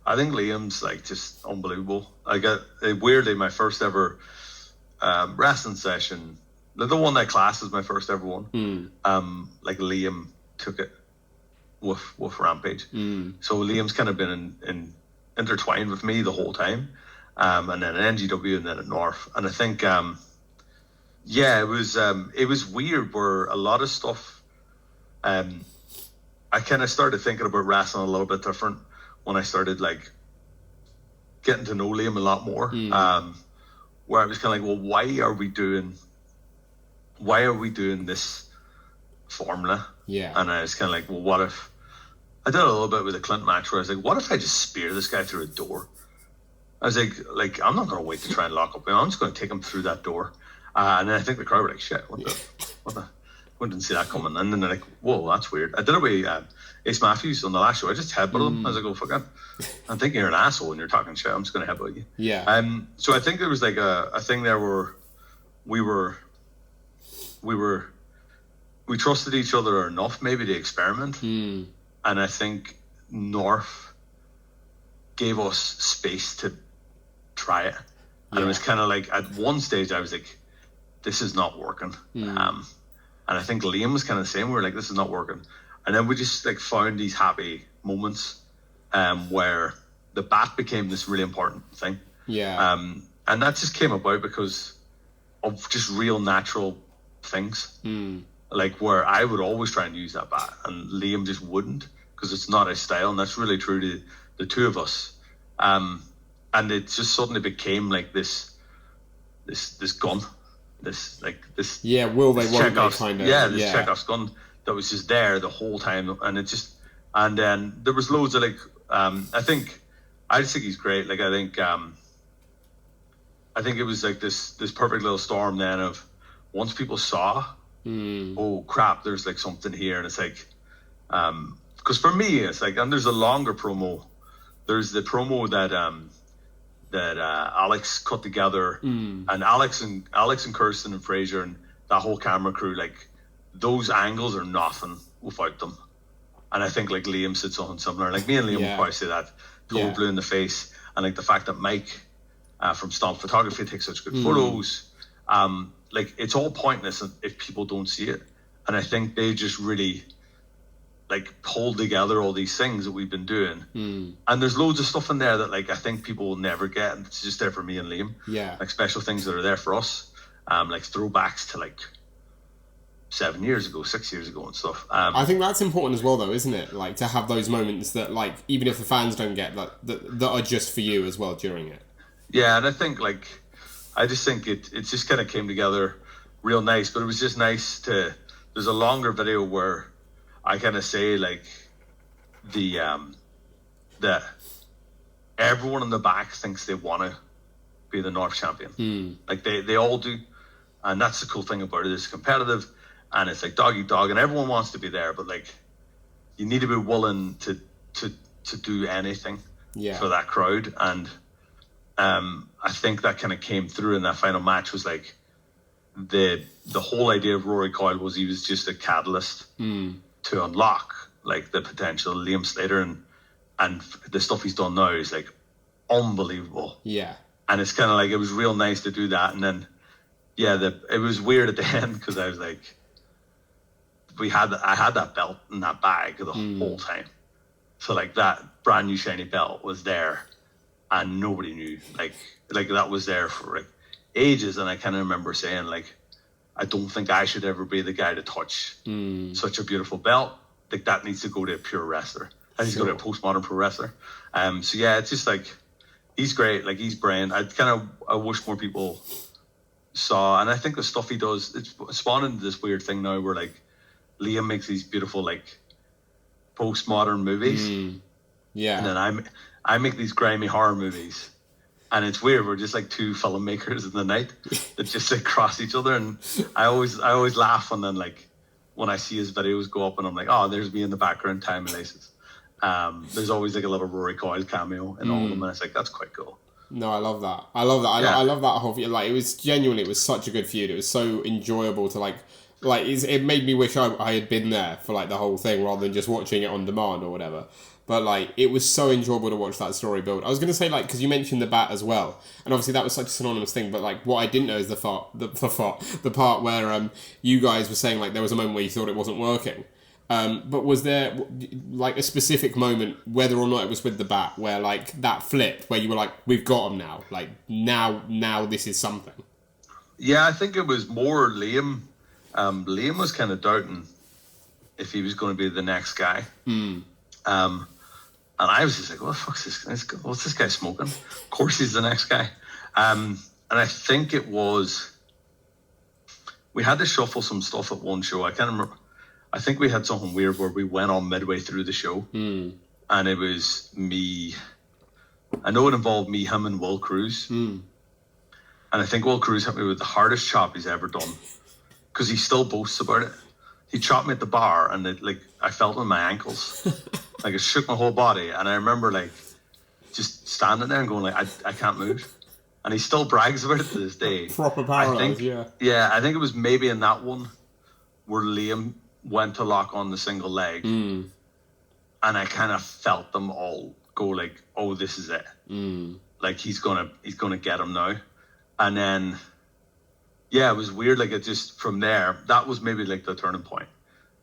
Liam's like just unbelievable. I got weirdly my first ever wrestling session. The one that class is my first ever one. Like Liam took it with Rampage. So Liam's kind of been intertwined with me the whole time. And then at NGW and then at North. And I think, it was weird where a lot of stuff, I kind of started thinking about wrestling a little bit different when I started like getting to know Liam a lot more. Where I was kind of like, well, why are we doing this formula? Yeah. And I was kind of like, well, what if I did a little bit with the Clint match where I was like, what if I just spear this guy through a door? I was like I'm not going to wait to try and lock up him. I'm just going to take him through that door. And then I think the crowd were like, shit, what the, I didn't see that coming. And then they're like, whoa, that's weird. I did it with Ace Matthews on the last show. I just headbutted him. I was like, oh, fuck it. I'm thinking you're an asshole and you're talking shit. I'm just going to headbutt you. Yeah. So I think there was like a thing there where we trusted each other enough maybe to experiment. And I think North gave us space to try it. And it was kind of like, at one stage I was like, this is not working. And I think Liam was kind of the same. We were like, this is not working. And then we just like found these happy moments where the bat became this really important thing. Yeah. And that just came about because of just real natural things. Like where I would always try and use that bat and Liam just wouldn't, because it's not his style. And that's really true to the two of us. And it just suddenly became like this gun. This will they won't they kind of this Chekhov's gun that was just there the whole time, and then there was loads of like I just think he's great. Like I think it was like this perfect little storm then of once people saw oh crap, there's like something here, and it's like because for me it's like, and there's a longer promo. There's the promo that Alex cut together, and Alex and Kirsten and Fraser and that whole camera crew, like those angles are nothing without them. And I think like Liam said something similar. Like me and Liam will probably say that total blue in the face, and like the fact that Mike from Stomp Photography takes such good photos, like it's all pointless if people don't see it. And I think they just really like pulled together all these things that we've been doing, and there's loads of stuff in there that like I think people will never get, and it's just there for me and Liam. Like special things that are there for us, like throwbacks to like 7 years ago, 6 years ago and stuff. I think that's important as well though, isn't it? Like to have those moments that like even if the fans don't get that are just for you as well during it. Yeah, and I think like I just think it just kind of came together real nice. But it was just nice there's a longer video where I kind of say like that everyone in the back thinks they want to be the North champion. Like they all do. And that's the cool thing about it. It's competitive, and it's like dog eat dog, and everyone wants to be there, but like you need to be willing to do anything for that crowd. And I think that kind of came through in that final match. Was like the whole idea of Rory Coyle was he was just a catalyst to unlock like the potential of Liam Slater, and the stuff he's done now is like unbelievable. Yeah. And it's kind of like, it was real nice to do that. And then, it was weird at the end because I was like, I had that belt in that bag the whole time. So like that brand new shiny belt was there and nobody knew. Like that was there for like ages. And I kind of remember saying like, I don't think I should ever be the guy to touch such a beautiful belt. Like that needs to go to a pure wrestler. That needs to go to a postmodern pro wrestler. So yeah, it's just like, he's great. Like he's brilliant. I wish more people saw, and I think the stuff he does, it's spawned into this weird thing now where like Liam makes these beautiful like postmodern movies. Yeah. And then I make these grimy horror movies. And it's weird. We're just like two filmmakers in the night that just like cross each other. And I always laugh, and then like when I see his videos go up and I'm like, oh, there's me in the background time and laces. There's always like a little Rory Coyle cameo in all of them, and it's like, that's quite cool. No, I love that. I love that. I love that whole feud. Like, it was genuinely, it was such a good feud. It was so enjoyable to it made me wish I had been there for like the whole thing rather than just watching it on demand or whatever. But like, it was so enjoyable to watch that story build. I was going to say, like, because you mentioned the bat as well, and obviously that was such a synonymous thing. But like, what I didn't know is the part where you guys were saying like there was a moment where you thought it wasn't working. But was there like a specific moment, whether or not it was with the bat, where like that flip, where you were like, we've got him now, like now this is something? Yeah, I think it was more Liam. Liam was kind of doubting if he was going to be the next guy. And I was just like, what the fuck's this guy? What's this guy smoking? Of course he's the next guy. And I think it was, we had to shuffle some stuff at one show. I can't remember. I think we had something weird where we went on midway through the show, and it was me. I know it involved me, him, and Will Cruz. And I think Will Cruz hit me with the hardest chop he's ever done, because he still boasts about it. He chopped me at the bar, and I felt it in my ankles, like it shook my whole body. And I remember like just standing there and going like, I can't move. And he still brags about it to this day. Proper paralyzed, yeah. Yeah, I think it was maybe in that one where Liam went to lock on the single leg, and I kind of felt them all go like, oh, this is it. Like he's gonna get him now. And then yeah, it was weird. Like, it just, from there, that was maybe like the turning point,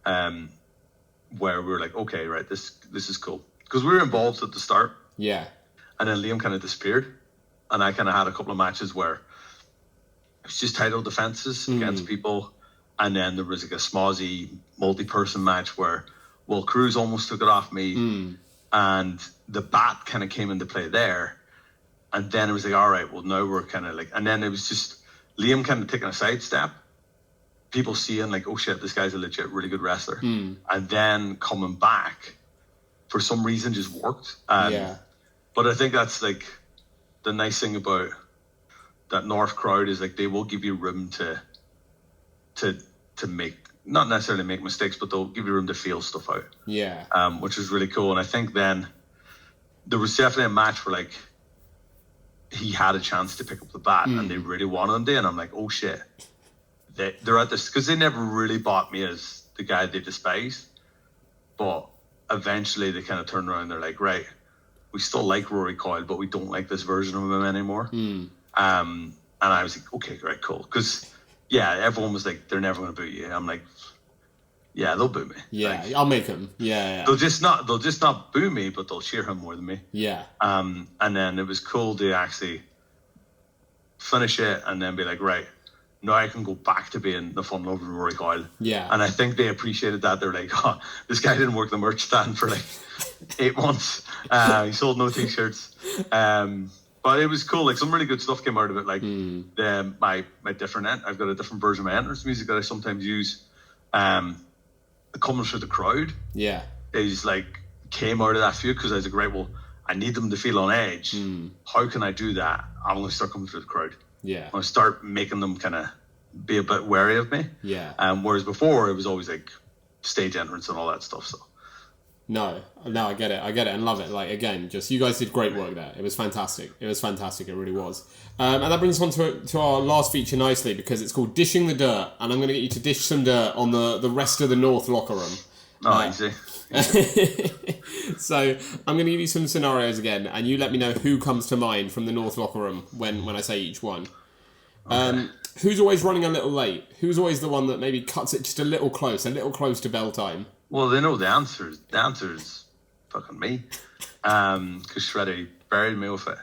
where we were like, okay, right, this is cool, because we were involved at the start. Yeah. And then Liam kind of disappeared, and I kind of had a couple of matches where it was just title defenses against people. And then there was like a smozzy multi-person match where Will Cruz almost took it off me, and the bat kind of came into play there. And then it was like, all right, well, now we're kind of like, and then it was just Liam kind of taking a sidestep, people seeing like, oh shit, this guy's a legit really good wrestler, and then coming back for some reason just worked. Yeah. But I think that's like the nice thing about that North crowd is like they will give you room to make, not necessarily make mistakes, but they'll give you room to feel stuff out. Yeah. Which is really cool. And I think then there was definitely a match where like he had a chance to pick up the bat and they really wanted him to, and I'm like, oh shit, they're at this, because they never really bought me as the guy they despised, but eventually they kind of turned around and they're like, right, we still like Rory Coyle, but we don't like this version of him anymore. And I was like, okay, right, cool, because yeah, everyone was like, they're never going to boo you. I'm like, yeah, they'll boo me. Yeah, like, I'll make them. Yeah. They'll just not boo me, but they'll cheer him more than me. Yeah. And then it was cool to actually finish it and then be like, right, now I can go back to being the fun loving Rory Coyle. Yeah. And I think they appreciated that. They're like, oh, this guy didn't work the merch stand for like 8 months. He sold no t-shirts. But it was cool. Like, some really good stuff came out of it. Like my different I've got a different version of my entrance music that I sometimes use. Coming through the crowd. Yeah. Is like came out of that feud, because I was like, right, well, I need them to feel on edge. How can I do that? I'm going to start coming through the crowd. Yeah. I'm going to start making them kind of be a bit wary of me. Yeah. Whereas before it was always like stage entrance and all that stuff. So. No, I get it, and love it. Like, again, just you guys did great work there. It was fantastic. It really was. And that brings us on to our last feature nicely, because it's called Dishing the Dirt, and I'm going to get you to dish some dirt on the rest of the North locker room. Oh, easy. So I'm going to give you some scenarios again, and you let me know who comes to mind from the North locker room when I say each one. Okay. Who's always running a little late? Who's always the one that maybe cuts it just a little close to bell time? Well, they know the answer. The answer is fucking me. Because Shreddy buried me with it.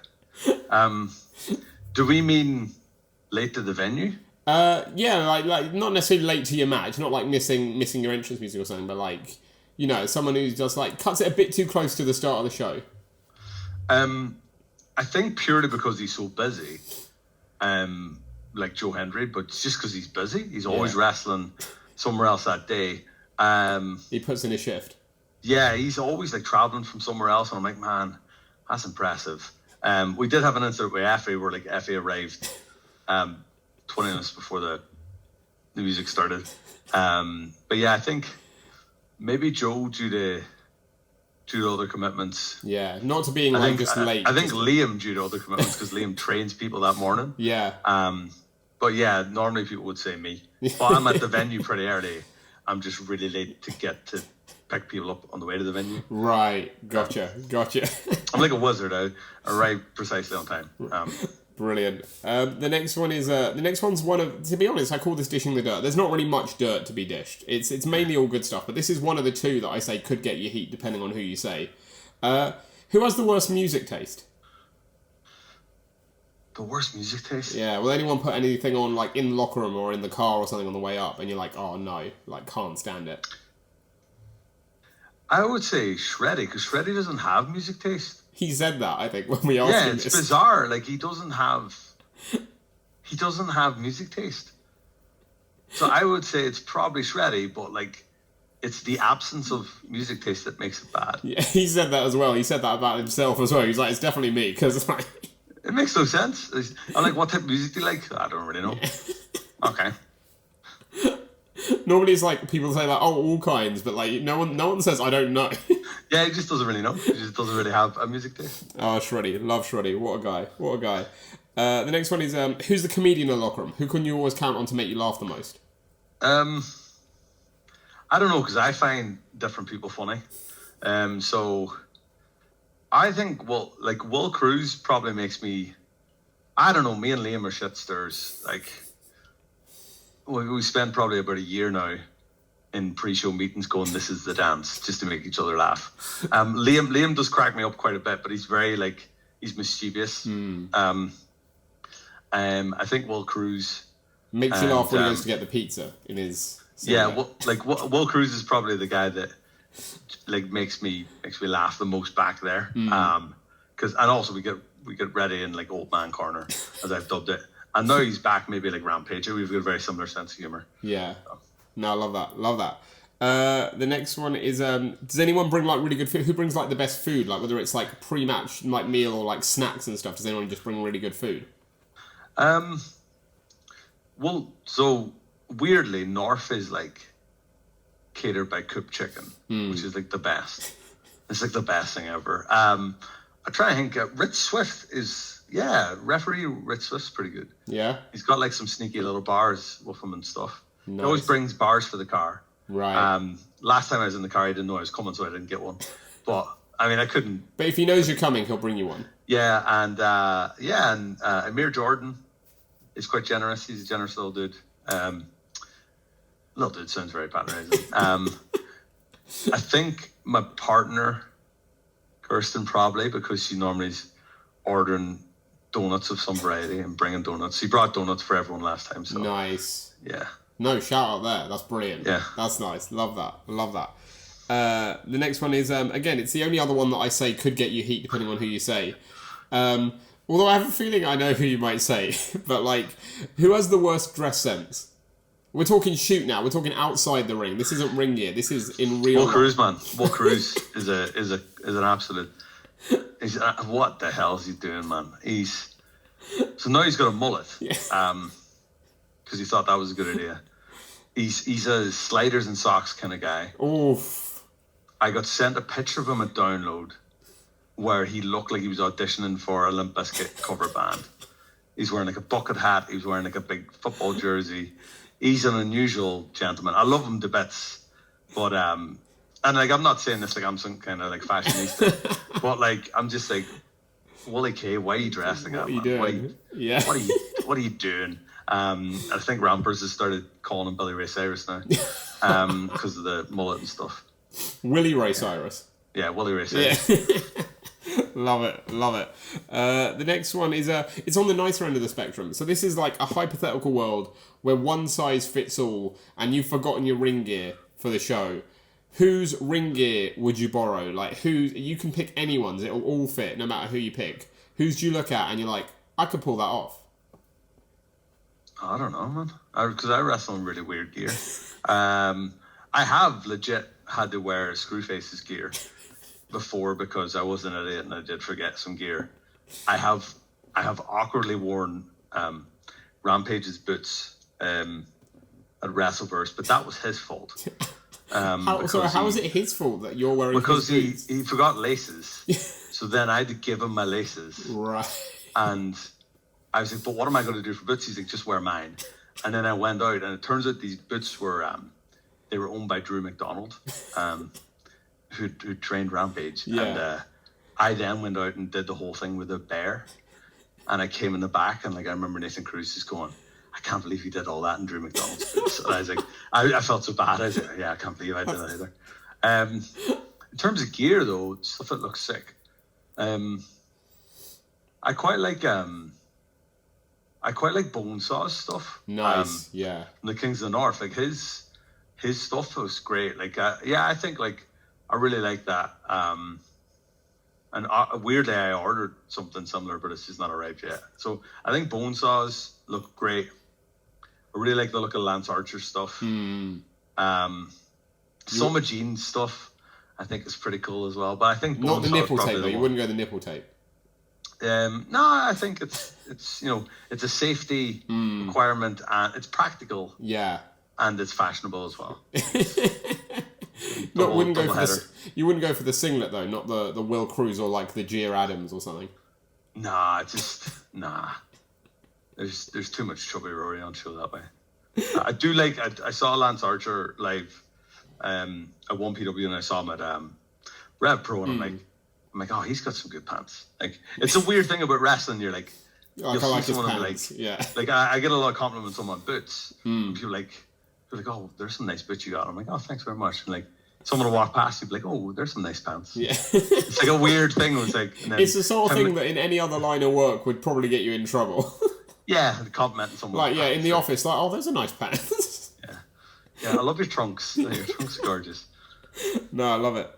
Do we mean late to the venue? Yeah, like not necessarily late to your match, not like missing your entrance music or something, but like, you know, someone who just like cuts it a bit too close to the start of the show. I think purely because he's so busy, like Joe Hendry, but it's just because he's busy. He's always wrestling somewhere else that day. He puts in a shift. Yeah, he's always like traveling from somewhere else, and I'm like, man, that's impressive. We did have an incident with Effie where like Effie arrived 20 minutes before the music started. But yeah, I think maybe Joe due to other commitments. Yeah, not to being just late. I think Liam due to other commitments because Liam trains people that morning. Yeah. But yeah, normally people would say me. But I'm at the venue pretty early. I'm just really late to get to pick people up on the way to the venue. Right, gotcha. I'm like a wizard. I arrive precisely on time. Brilliant. The next one's one of, to be honest, I call this dishing the dirt. There's not really much dirt to be dished. It's mainly all good stuff, but this is one of the two that I say could get you heat depending on who you say. Who has the worst music taste? The worst music taste? Yeah, will anyone put anything on like in the locker room or in the car or something on the way up and you're like, oh no, like can't stand it? I would say Shreddy, because Shreddy doesn't have music taste. He said that, I think, when we asked him this. Yeah, it's bizarre. Like, he doesn't have music taste. So I would say it's probably Shreddy, but like, it's the absence of music taste that makes it bad. Yeah, he said that as well. He said that about himself as well. He's like, it's definitely me, because like... It makes no sense. I'm like, what type of music do you like? I don't really know. Yeah. Okay. Normally it's like people say like, oh, all kinds, but like no one says I don't know. Yeah, he just doesn't really know. He just doesn't really have a music taste. Oh, Shreddy, love Shreddy. What a guy. The next one is who's the comedian in the locker room? Who can you always count on to make you laugh the most? I don't know, because I find different people funny. So I think Will Cruz probably makes me. I don't know. Me and Liam are shitsters. Like. We spent probably about a year now in pre-show meetings going, this is the dance, just to make each other laugh. Liam does crack me up quite a bit, but he's very, like, he's mischievous. I think Will Cruz... Makes you laugh when he goes to get the pizza in his... Yeah, Will Cruz is probably the guy that, like, makes me laugh the most back there. And also we get ready in, like, old man corner, as I've dubbed it. And now he's back, maybe like Rampage. We've got a very similar sense of humour. Yeah. So. No, I love that. The next one is, does anyone bring like really good food? Who brings like the best food? Like whether it's like pre-match like meal or like snacks and stuff. Does anyone just bring really good food? Well, so weirdly, North is like catered by Coop Chicken, which is like the best. It's like the best thing ever. I try and think, Rich Swift is... Yeah, referee Rich Swift's pretty good. Yeah? He's got like some sneaky little bars with him and stuff. Nice. He always brings bars for the car. Right. Last time I was in the car, he didn't know I was coming, so I didn't get one. But, I mean, I couldn't... But if he knows you're coming, he'll bring you one. Yeah, and Amir Jordan is quite generous. He's a generous little dude. Little dude sounds very patronizing. I think my partner, Kirsten, probably, because she normally is ordering donuts of some variety and bringing donuts. He brought donuts for everyone last time. So nice. Yeah. No, shout out there. That's brilliant. Yeah. That's nice. Love that. The next one is, again, it's the only other one that I say could get you heat depending on who you say. Although I have a feeling I know who you might say. But, like, who has the worst dress sense? We're talking shoot now. We're talking outside the ring. This isn't ring gear. This is in real life. Will Cruz, man. Will Cruz is an absolute... what the hell is he doing, man? So now he's got a mullet. Yeah. because he thought that was a good idea. He's a sliders and socks kind of guy. Oof. I got sent a picture of him at Download where he looked like he was auditioning for a Limp Bizkit cover band. He's wearing like a bucket hat. He was wearing like a big football jersey. He's an unusual gentleman. I love him to bits. But, and like, I'm not saying this like I'm some kind of like fashionista, but like, I'm just like, Wally K, why are you dressed like that? What are you doing? What are you doing? I think Rampers has started calling him Billy Ray Cyrus now, because of the mullet and stuff. Willie Ray Cyrus. Yeah, Willie Ray Cyrus. Yeah. Love it. The next one is it's on the nicer end of the spectrum. So this is like a hypothetical world where one size fits all, and you've forgotten your ring gear for the show. Whose ring gear would you borrow? Like, who you can pick anyone's; it'll all fit, no matter who you pick. Whose do you look at and you're like, I could pull that off? I don't know, man. Because I wrestle in really weird gear. I have legit had to wear Screwface's gear before because I was an idiot and I did forget some gear. I have awkwardly worn Rampage's boots at Wrestleverse, but that was his fault. How is it his fault that you're wearing because his boots? he forgot laces. So then I had to give him my laces. Right. And I was like, but what am I going to do for boots? He's like, just wear mine. And then I went out, and it turns out these boots were they were owned by Drew McDonald, who trained Rampage. Yeah. And I then went out and did the whole thing with a bear. And I came in the back, and like I remember Nathan Cruz just going, I can't believe he did all that in Drew McDonald's boots. And I was like, I felt so bad. I was like, yeah, I can't believe I did that either. In terms of gear, though, stuff that looks sick. I quite like Bonesaw's stuff. Nice, yeah. The Kings of the North, like his stuff was great. Like, I think like I really like that. And weirdly, I ordered something similar, but it's just not arrived yet. So I think Bonesaw's look great. I really like the look of Lance Archer's stuff. Some of Gene's stuff, I think, is pretty cool as well. But I think not the Bonesaw's nipple probably tape though. You wouldn't go the nipple tape. No, I think it's it's a safety requirement and it's practical. Yeah. And it's fashionable as well. You wouldn't go for the singlet though, not the Will Cruz or like the Gia Adams or something. Nah. There's too much chubby Rory on show that way. I do like. I saw Lance Archer live at 1PW, and I saw him at Rev Pro, and I'm like, oh, he's got some good pants. Like, it's a weird thing about wrestling. You're like, you'll see someone and be like, yeah. Like I get a lot of compliments on my boots. People like, oh, there's some nice boots you got. I'm like, oh, thanks very much. And like, someone will walk past you, be like, oh, there's some nice pants. Yeah. It's like a weird thing. It's like, it's the sort of thing that in any other line of work would probably get you in trouble. Yeah, complimenting someone. Like, yeah, in the office, like, oh, there's a nice pants. Yeah, I love your trunks. Your trunks are gorgeous. No, I love it.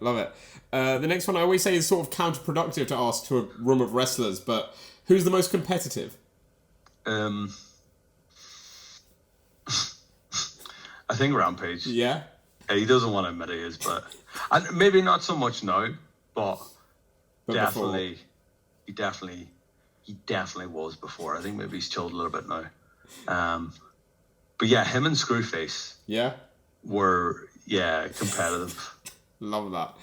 The next one I always say is sort of counterproductive to ask to a room of wrestlers, but who's the most competitive? I think Rampage. Yeah? He doesn't want to admit he is, but maybe not so much now, but definitely, he definitely was before. I think maybe he's chilled a little bit now. But yeah, him and Screwface. Yeah. Were competitive. Love that.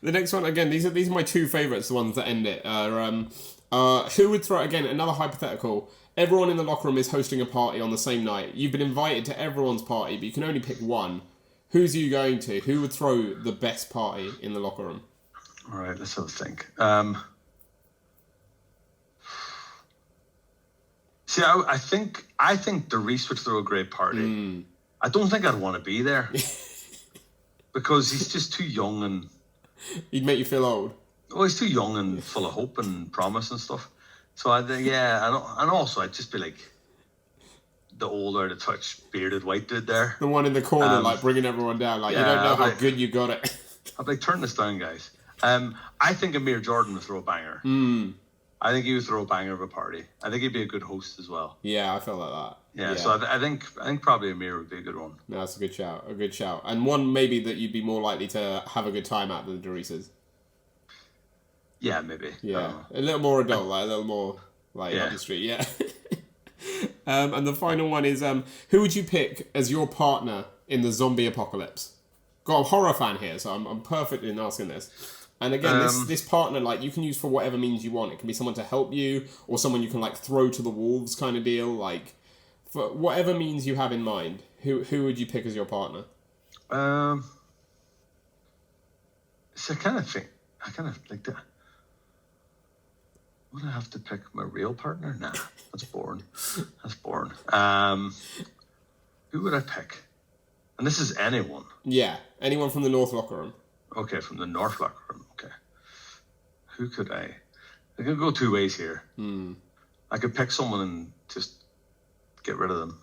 The next one again. These are my two favourites. The ones that end it. Who would throw again another hypothetical? Everyone in the locker room is hosting a party on the same night. You've been invited to everyone's party, but you can only pick one. Who's you going to? Who would throw the best party in the locker room? All right, let's have a think. See, I think DeReese would throw a great party. I don't think I'd want to be there because he's just too young and he'd make you feel old. Oh, he's too young and full of hope and promise and stuff. So and also I'd just be like the old out of touch bearded white dude there, the one in the corner, like bringing everyone down. Like, you don't know how good you got it. I'd be like, turn this down, guys. I think Amir Jordan would throw a banger. I think he would throw a banger of a party. I think he'd be a good host as well. Yeah, I feel like that. Yeah. So I think probably Amir would be a good one. No, that's a good shout. And one maybe that you'd be more likely to have a good time at than the DeReese's. Yeah, maybe. Yeah, a little more adult, like a little more like up the street. Yeah. And the final one is, who would you pick as your partner in the zombie apocalypse? Got a horror fan here, so I'm perfect in asking this. And again, this partner, like, you can use for whatever means you want. It can be someone to help you, or someone you can, like, throw to the wolves kind of deal. Like, for whatever means you have in mind, who would you pick as your partner? So I kind of like that. Would I have to pick my real partner? Nah, that's boring. Who would I pick? And this is anyone. Yeah, anyone from the North locker room. Okay, from the North locker room. Okay. Who could I could go two ways here. I could pick someone and just get rid of them.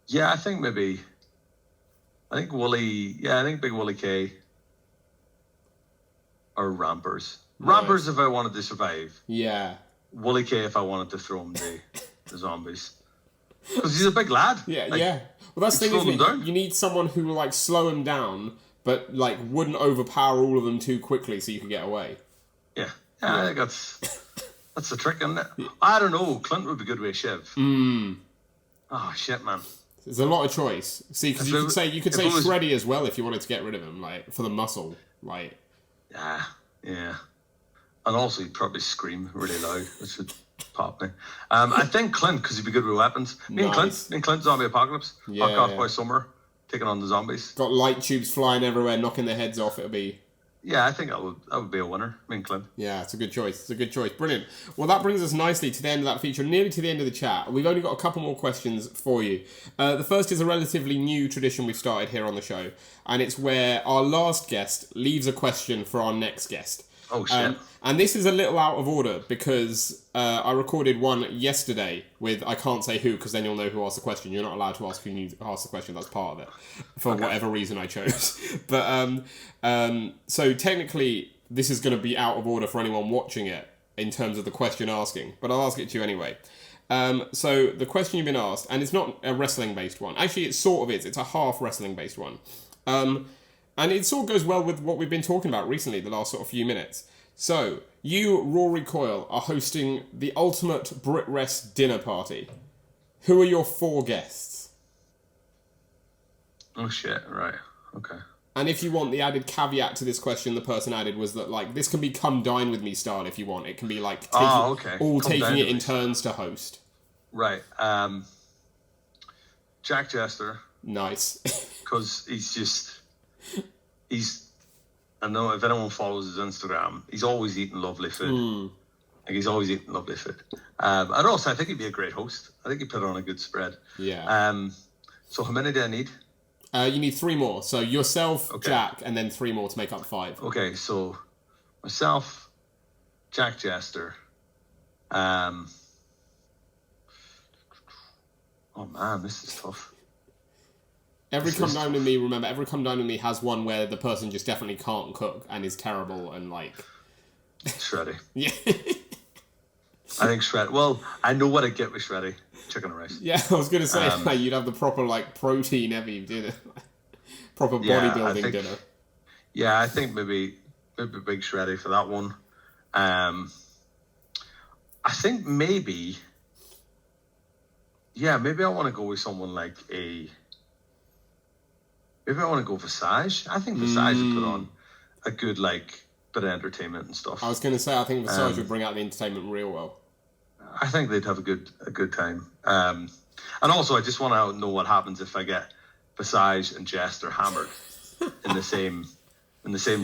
Yeah, I think Big Wooly K. Or Rampers. Nice. Rampers if I wanted to survive. Yeah. Wooly K if I wanted to throw him the zombies. Because he's a big lad. Yeah, yeah. Well, that's the thing, isn't it? You need someone who will, like, slow him down, but, like, wouldn't overpower all of them too quickly so you could get away. Yeah. I think that's the trick, isn't it? I don't know. Clint would be good with a shiv. Oh, shit, man. There's a lot of choice. See, because you could say Shreddy as well if you wanted to get rid of him, like, for the muscle. Like... Yeah. And also he'd probably scream really loud, which would pop me. I think Clint, because he'd be good with weapons. Me and Clint, zombie apocalypse. Podcast by summer, taking on the zombies. Got light tubes flying everywhere, knocking their heads off. It'll be... Yeah, I think that would be a winner. Me and Clint. Yeah, it's a good choice. Brilliant. Well, that brings us nicely to the end of that feature, nearly to the end of the chat. We've only got a couple more questions for you. The first is a relatively new tradition we've started here on the show, and it's where our last guest leaves a question for our next guest. Oh, shit. And this is a little out of order because I recorded one yesterday with, I can't say who, because then you'll know who asked the question. You're not allowed to ask who asked the question. That's part of it, for whatever reason I chose. But so technically, this is going to be out of order for anyone watching it in terms of the question asking. But I'll ask it to you anyway. So the question you've been asked, and it's not a wrestling-based one. Actually, it sort of is. It's a half wrestling-based one. And it sort of goes well with what we've been talking about recently, the last sort of few minutes. So, you, Rory Coyle, are hosting the ultimate BritRest dinner party. Who are your 4 guests? Oh, shit. Right. Okay. And if you want, the added caveat to this question the person added was that, like, this can be come dine with me style if you want. It can be, like, taking it in turns to host. Right. Jack Jester. Nice. Because I know if anyone follows his Instagram, he's always eating lovely food. Like, he's always eating lovely food. And also, I think he'd be a great host. I think he'd put on a good spread. Yeah. So how many do I need? You need 3 more. So yourself, Jack, and then 3 more to make up 5. Okay, so myself, Jack Jester. Oh man, this is tough. Every Come Down With Me, remember, every Come Down With Me has one where the person just definitely can't cook and is terrible and, like... Shreddy. Yeah. I think Shreddy... Well, I know what I get with Shreddy. Chicken and rice. Yeah, I was going to say, you'd have the proper, like, protein-heavy dinner. Proper bodybuilding dinner. Yeah, I think maybe Big Shreddy for that one. I think maybe... Yeah, maybe I want to go with someone like a... Maybe I want to go Visage. I think Visage would put on a good, like, bit of entertainment and stuff. I was going to say, I think Visage would bring out the entertainment real well. I think they'd have a good time. And also, I just want to know what happens if I get Visage and Jester hammered in the same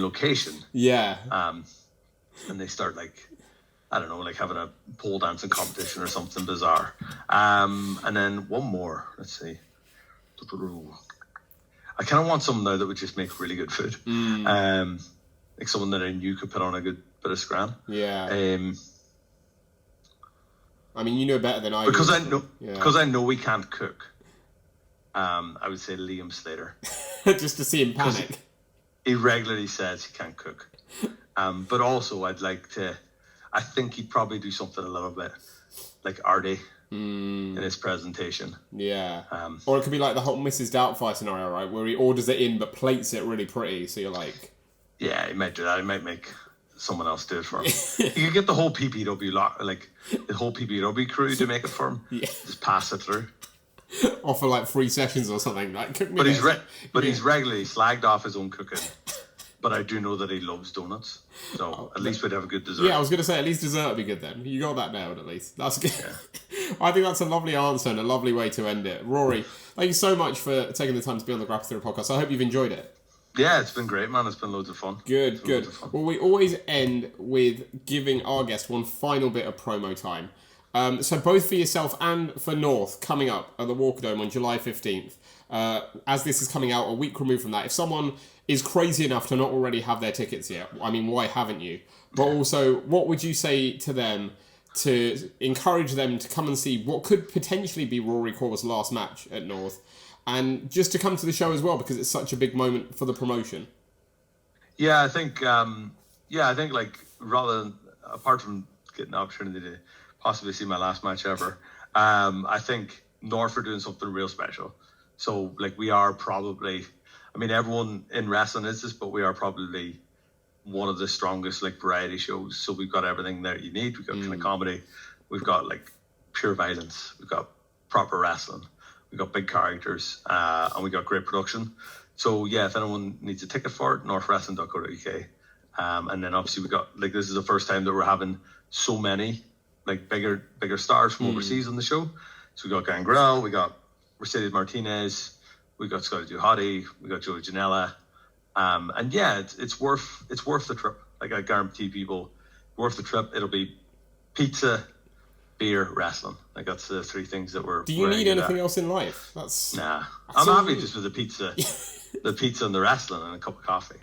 location. Yeah. And they start, like, I don't know, like having a pole dancing competition or something bizarre. And then one more. Let's see. I kind of want someone now that would just make really good food. Like someone that I knew could put on a good bit of scran. Yeah. I mean, you know better than I do. Because I know we can't cook. I would say Liam Slater. Just to see him panic. He regularly says he can't cook. But also, I'd like to... I think he'd probably do something a little bit like arty. In his presentation. Yeah. Or it could be like the whole Mrs. Doubtfire scenario, right? Where he orders it in but plates it really pretty, so you're like... Yeah, he might do that. He might make someone else do it for him. You could get the whole PPW the whole PPW crew to make it for him. Yeah. Just pass it through. Offer like 3 sessions or something. Like, cook me But this. he's regularly slagged off his own cooking. But I do know that he loves donuts, so at least we'd have a good dessert. Yeah, I was going to say, at least dessert would be good then. You got that nailed, at least. That's good. Yeah. I think that's a lovely answer and a lovely way to end it. Rory, thank you so much for taking the time to be on the Grapple Theory podcast. I hope you've enjoyed it. Yeah, it's been great, man. It's been loads of fun. Good. Well, we always end with giving our guest one final bit of promo time. So both for yourself and for North, coming up at the Walkerdome on July 15th. As this is coming out a week removed from that, if someone is crazy enough to not already have their tickets yet, I mean, why haven't you? But also, what would you say to them to encourage them to come and see what could potentially be Rory Coyle's last match at North, and just to come to the show as well, because it's such a big moment for the promotion? Yeah, I think like, rather than, apart from getting the opportunity to possibly see my last match ever, I think North are doing something real special. So, like, we are probably, I mean, everyone in wrestling is this, but we are probably one of the strongest, like, variety shows. So we've got everything that you need. We've got kind of comedy. We've got, like, pure violence. We've got proper wrestling. We've got big characters. And we got great production. So, yeah, if anyone needs a ticket for it, northwrestling.co.uk. And then, obviously, we got, like, this is the first time that we're having so many, like, bigger stars from overseas on the show. So we got Gangrel, we got Mercedes Martinez, we got Scotty Duhati, we got Joey Janela, and yeah, it's worth the trip. Like, I guarantee people, worth the trip. It'll be pizza, beer, wrestling. Like, that's the 3 things that we're. Do you need anything else in life? Nah. I'm happy just with the pizza, the pizza and the wrestling and a cup of coffee.